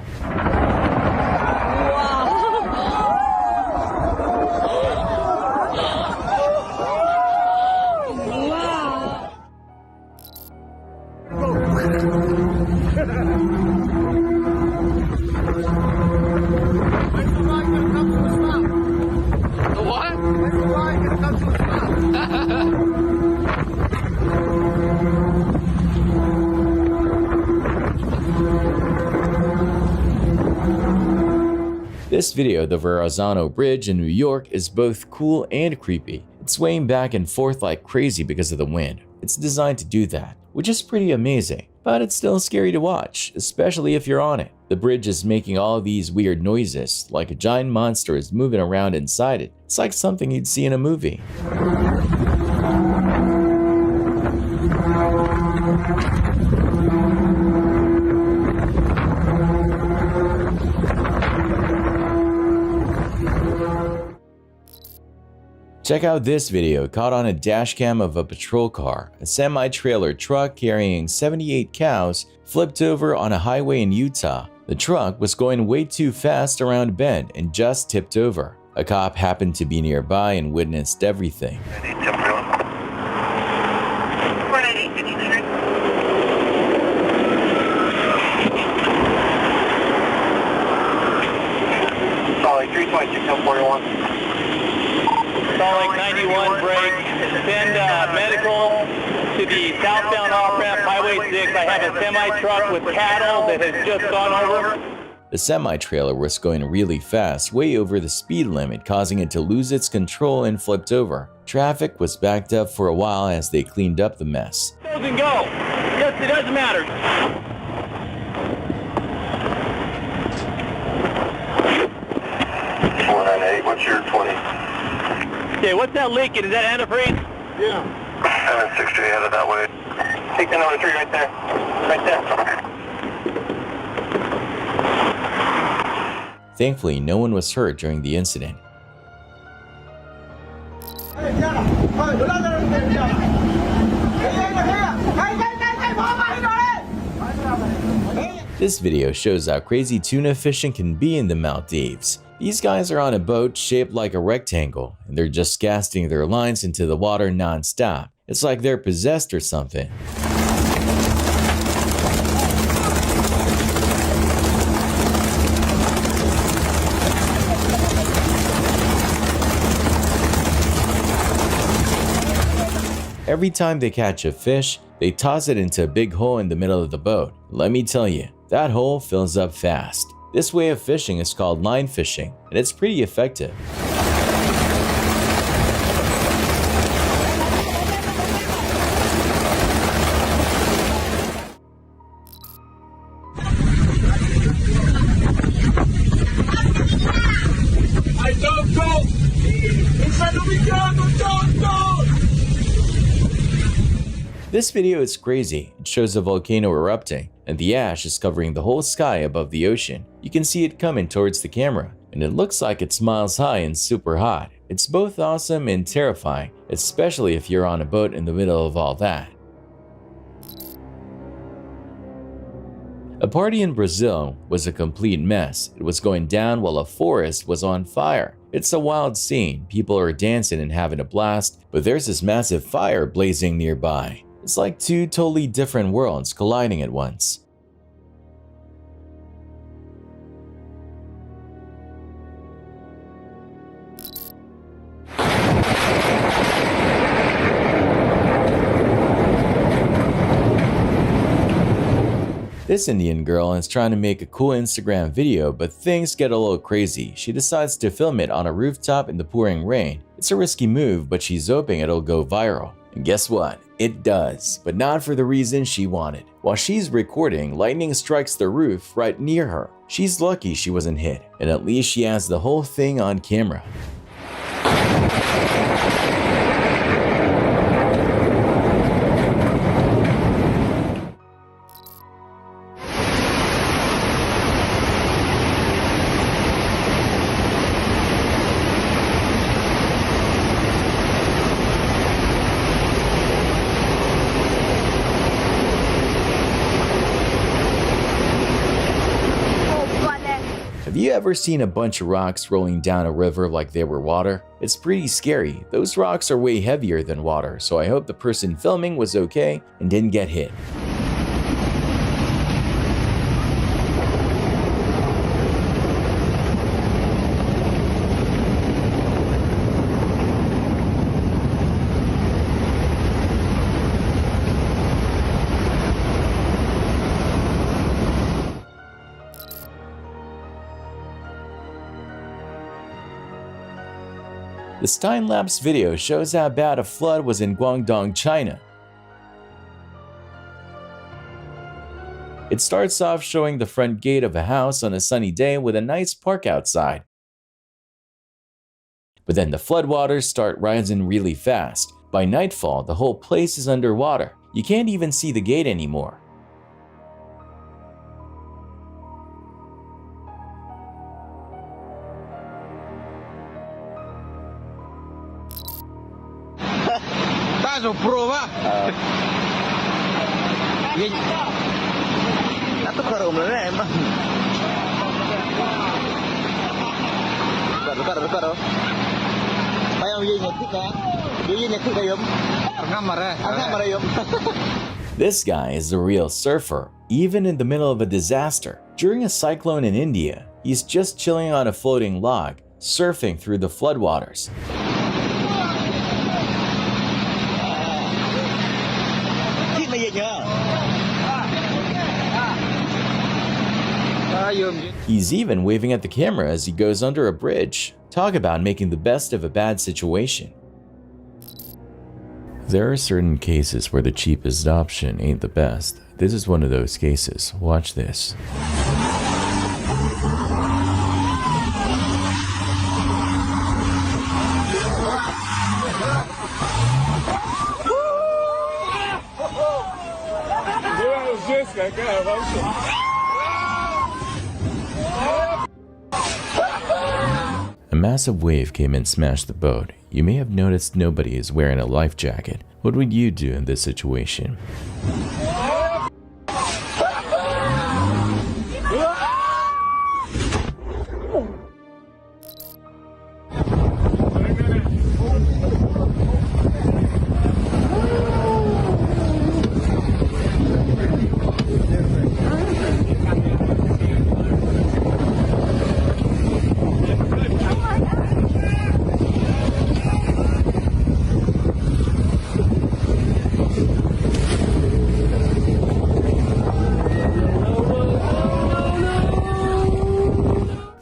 A: This video, the Verrazano Bridge in New York, is both cool and creepy. It's swaying back and forth like crazy because of the wind. It's designed to do that, which is pretty amazing, but it's still scary to watch, especially if you're on it. The bridge is making all these weird noises, like a giant monster is moving around inside it. It's like something you'd see in a movie. Check out this video caught on a dashcam of a patrol car. A semi-trailer truck carrying 78 cows flipped over on a highway in Utah. The truck was going way too fast around a bend and just tipped over. A cop happened to be nearby and witnessed everything.
K: Solid 326
D: Solid 91 break. Send medical to the southbound off-ramp, Highway 6. I have a semi-truck with cattle that has just gone over.
A: The semi-trailer was going really fast, way over the speed limit, causing it to lose its control and flipped over. Traffic was backed up for a while as they cleaned up the mess.
D: Doesn't go. Yes, it doesn't matter.
K: What's your 20?
D: Okay, what's that leaking? Is that antifreeze?
G: Yeah.
K: 760 headed that way. Take the number 3 right there. Right there.
A: Thankfully, no one was hurt during the incident. This video shows how crazy tuna fishing can be in the Maldives. These guys are on a boat shaped like a rectangle, and they're just casting their lines into the water non-stop. It's like they're possessed or something. Every time they catch a fish, they toss it into a big hole in the middle of the boat. Let me tell you, that hole fills up fast. This way of fishing is called line fishing, and it's pretty effective. This video is crazy. It shows a volcano erupting, and the ash is covering the whole sky above the ocean. You can see it coming towards the camera, and it looks like it's miles high and super hot. It's both awesome and terrifying, especially if you're on a boat in the middle of all that. A party in Brazil was a complete mess. It was going down while a forest was on fire. It's a wild scene. People are dancing and having a blast, but there's this massive fire blazing nearby. It's like two totally different worlds colliding at once. This Indian girl is trying to make a cool Instagram video, but things get a little crazy. She decides to film it on a rooftop in the pouring rain. It's a risky move, but she's hoping it'll go viral. And guess what? It does, but not for the reason she wanted. While she's recording, lightning strikes the roof right near her. She's lucky she wasn't hit, and at least she has the whole thing on camera. Have you ever seen a bunch of rocks rolling down a river like they were water? It's pretty scary. Those rocks are way heavier than water, so I hope the person filming was okay and didn't get hit. This time-lapse video shows how bad a flood was in Guangdong, China. It starts off showing the front gate of a house on a sunny day with a nice park outside. But then the floodwaters start rising really fast. By nightfall, the whole place is underwater. You can't even see the gate anymore.
D: Tazo pro ba? Atau kalau mana emang? Baru. Bayang ye nyekik kan? Ye nyekik kayum. Arnam yum.
A: This guy is a real surfer, even in the middle of a disaster. During a cyclone in India, he's just chilling on a floating log, surfing through the floodwaters. He's even waving at the camera as he goes under a bridge. Talk about making the best of a bad situation. There are certain cases where the cheapest option ain't the best. This is one of those cases. Watch this. A massive wave came and smashed the boat. You may have noticed nobody is wearing a life jacket. What would you do in this situation?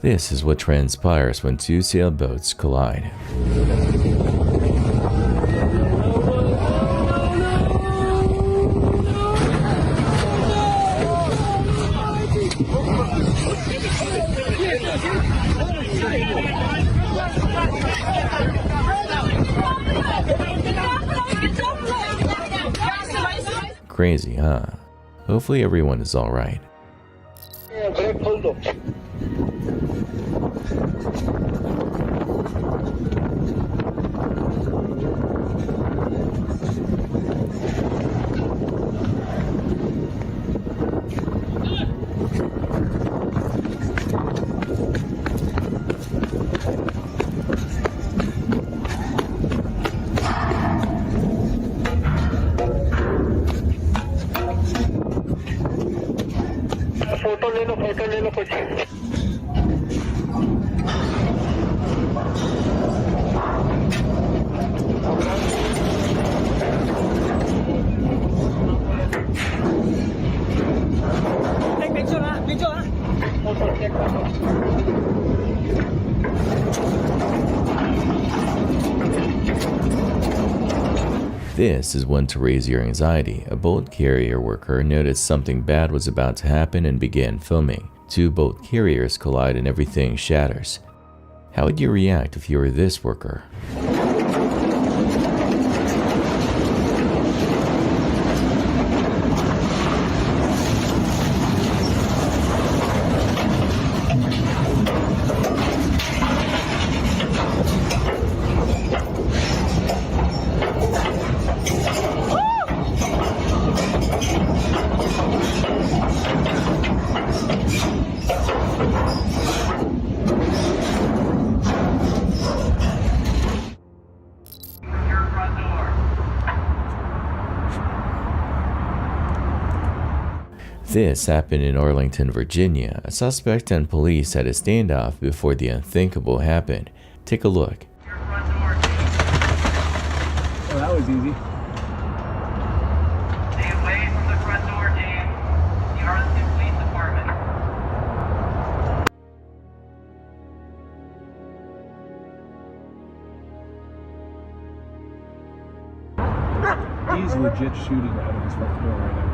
A: This is what transpires when two sailboats collide. Crazy, huh? Hopefully everyone is alright.
K: Photo ले लो कुछ।
A: This is one to raise your anxiety. A boat carrier worker noticed something bad was about to happen and began filming. Two boat carriers collide and everything shatters. How would you react if you were this worker? This happened in Arlington, Virginia. A suspect and police had a standoff before the unthinkable happened. Take a look.
D: Oh, that was easy.
K: Stay away from the front door, Dan. The Arlington Police Department.
D: He's legit shooting out of his front door right now.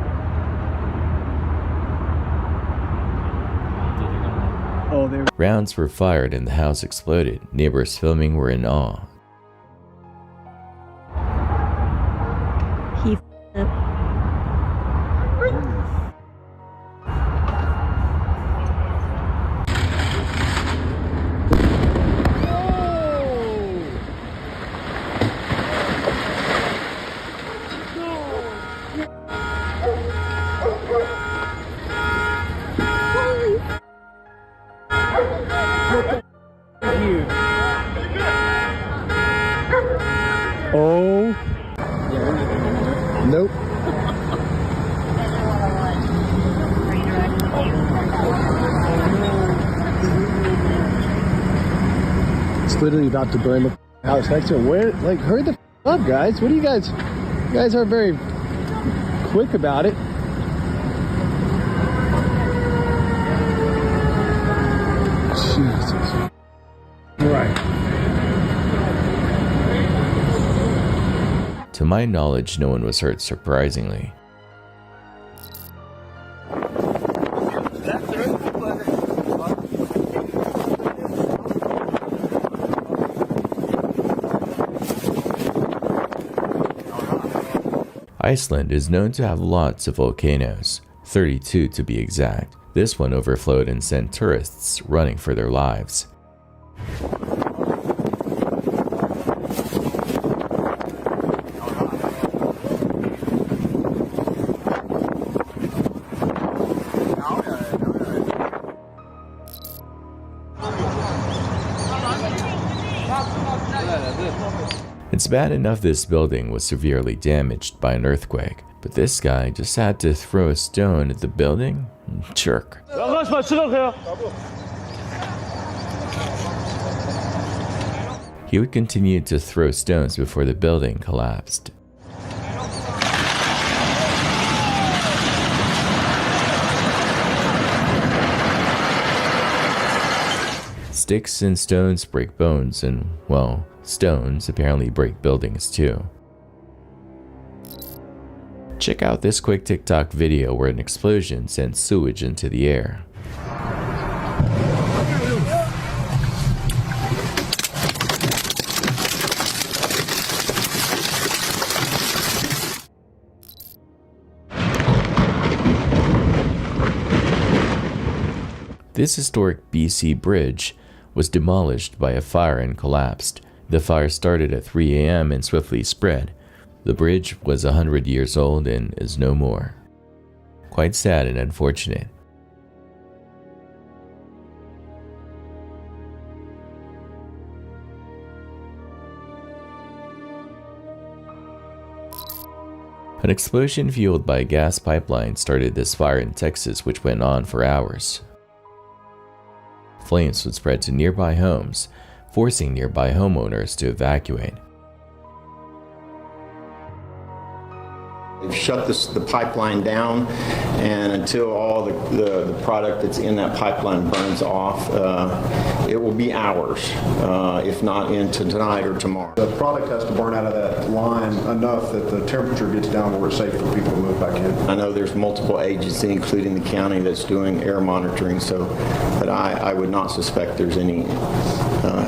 D: Oh, they were.
A: Rounds were fired and the house exploded. Neighbors filming were in awe.
L: He up.
D: Oh. Nope. It's literally about to burn the house next to it. Where, like, hurry the up, guys. What do you guys? You guys are very quick about it. Jesus. Right.
A: To my knowledge, no one was hurt, surprisingly. Iceland is known to have lots of volcanoes, 32 to be exact. This one overflowed and sent tourists running for their lives. It's bad enough this building was severely damaged by an earthquake, but this guy just had to throw a stone at the building? Jerk. He would continue to throw stones before the building collapsed. Sticks and stones break bones, and, well, stones apparently break buildings too. Check out this quick TikTok video where an explosion sends sewage into the air. This historic BC bridge was demolished by a fire and collapsed. The fire started at 3 a.m. and swiftly spread. The bridge was 100 years old and is no more. Quite sad and unfortunate. An explosion fueled by a gas pipeline started this fire in Texas, which went on for hours. Flames would spread to nearby homes, forcing nearby homeowners to evacuate.
L: They've shut the pipeline down, and until all the product that's in that pipeline burns off, it will be hours, if not into tonight or tomorrow.
M: The product has to burn out of that line enough that the temperature gets down where it's safe for people to move back in.
L: I know there's multiple agencies, including the county, that's doing air monitoring, but I would not suspect there's any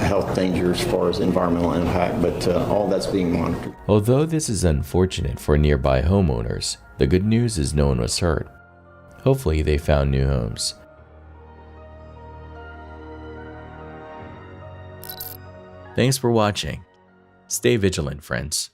L: health danger as far as environmental impact, but all that's being monitored.
A: Although this is unfortunate for nearby homeowners, the good news is no one was hurt. Hopefully they found new homes. Thanks for watching. Stay vigilant, friends.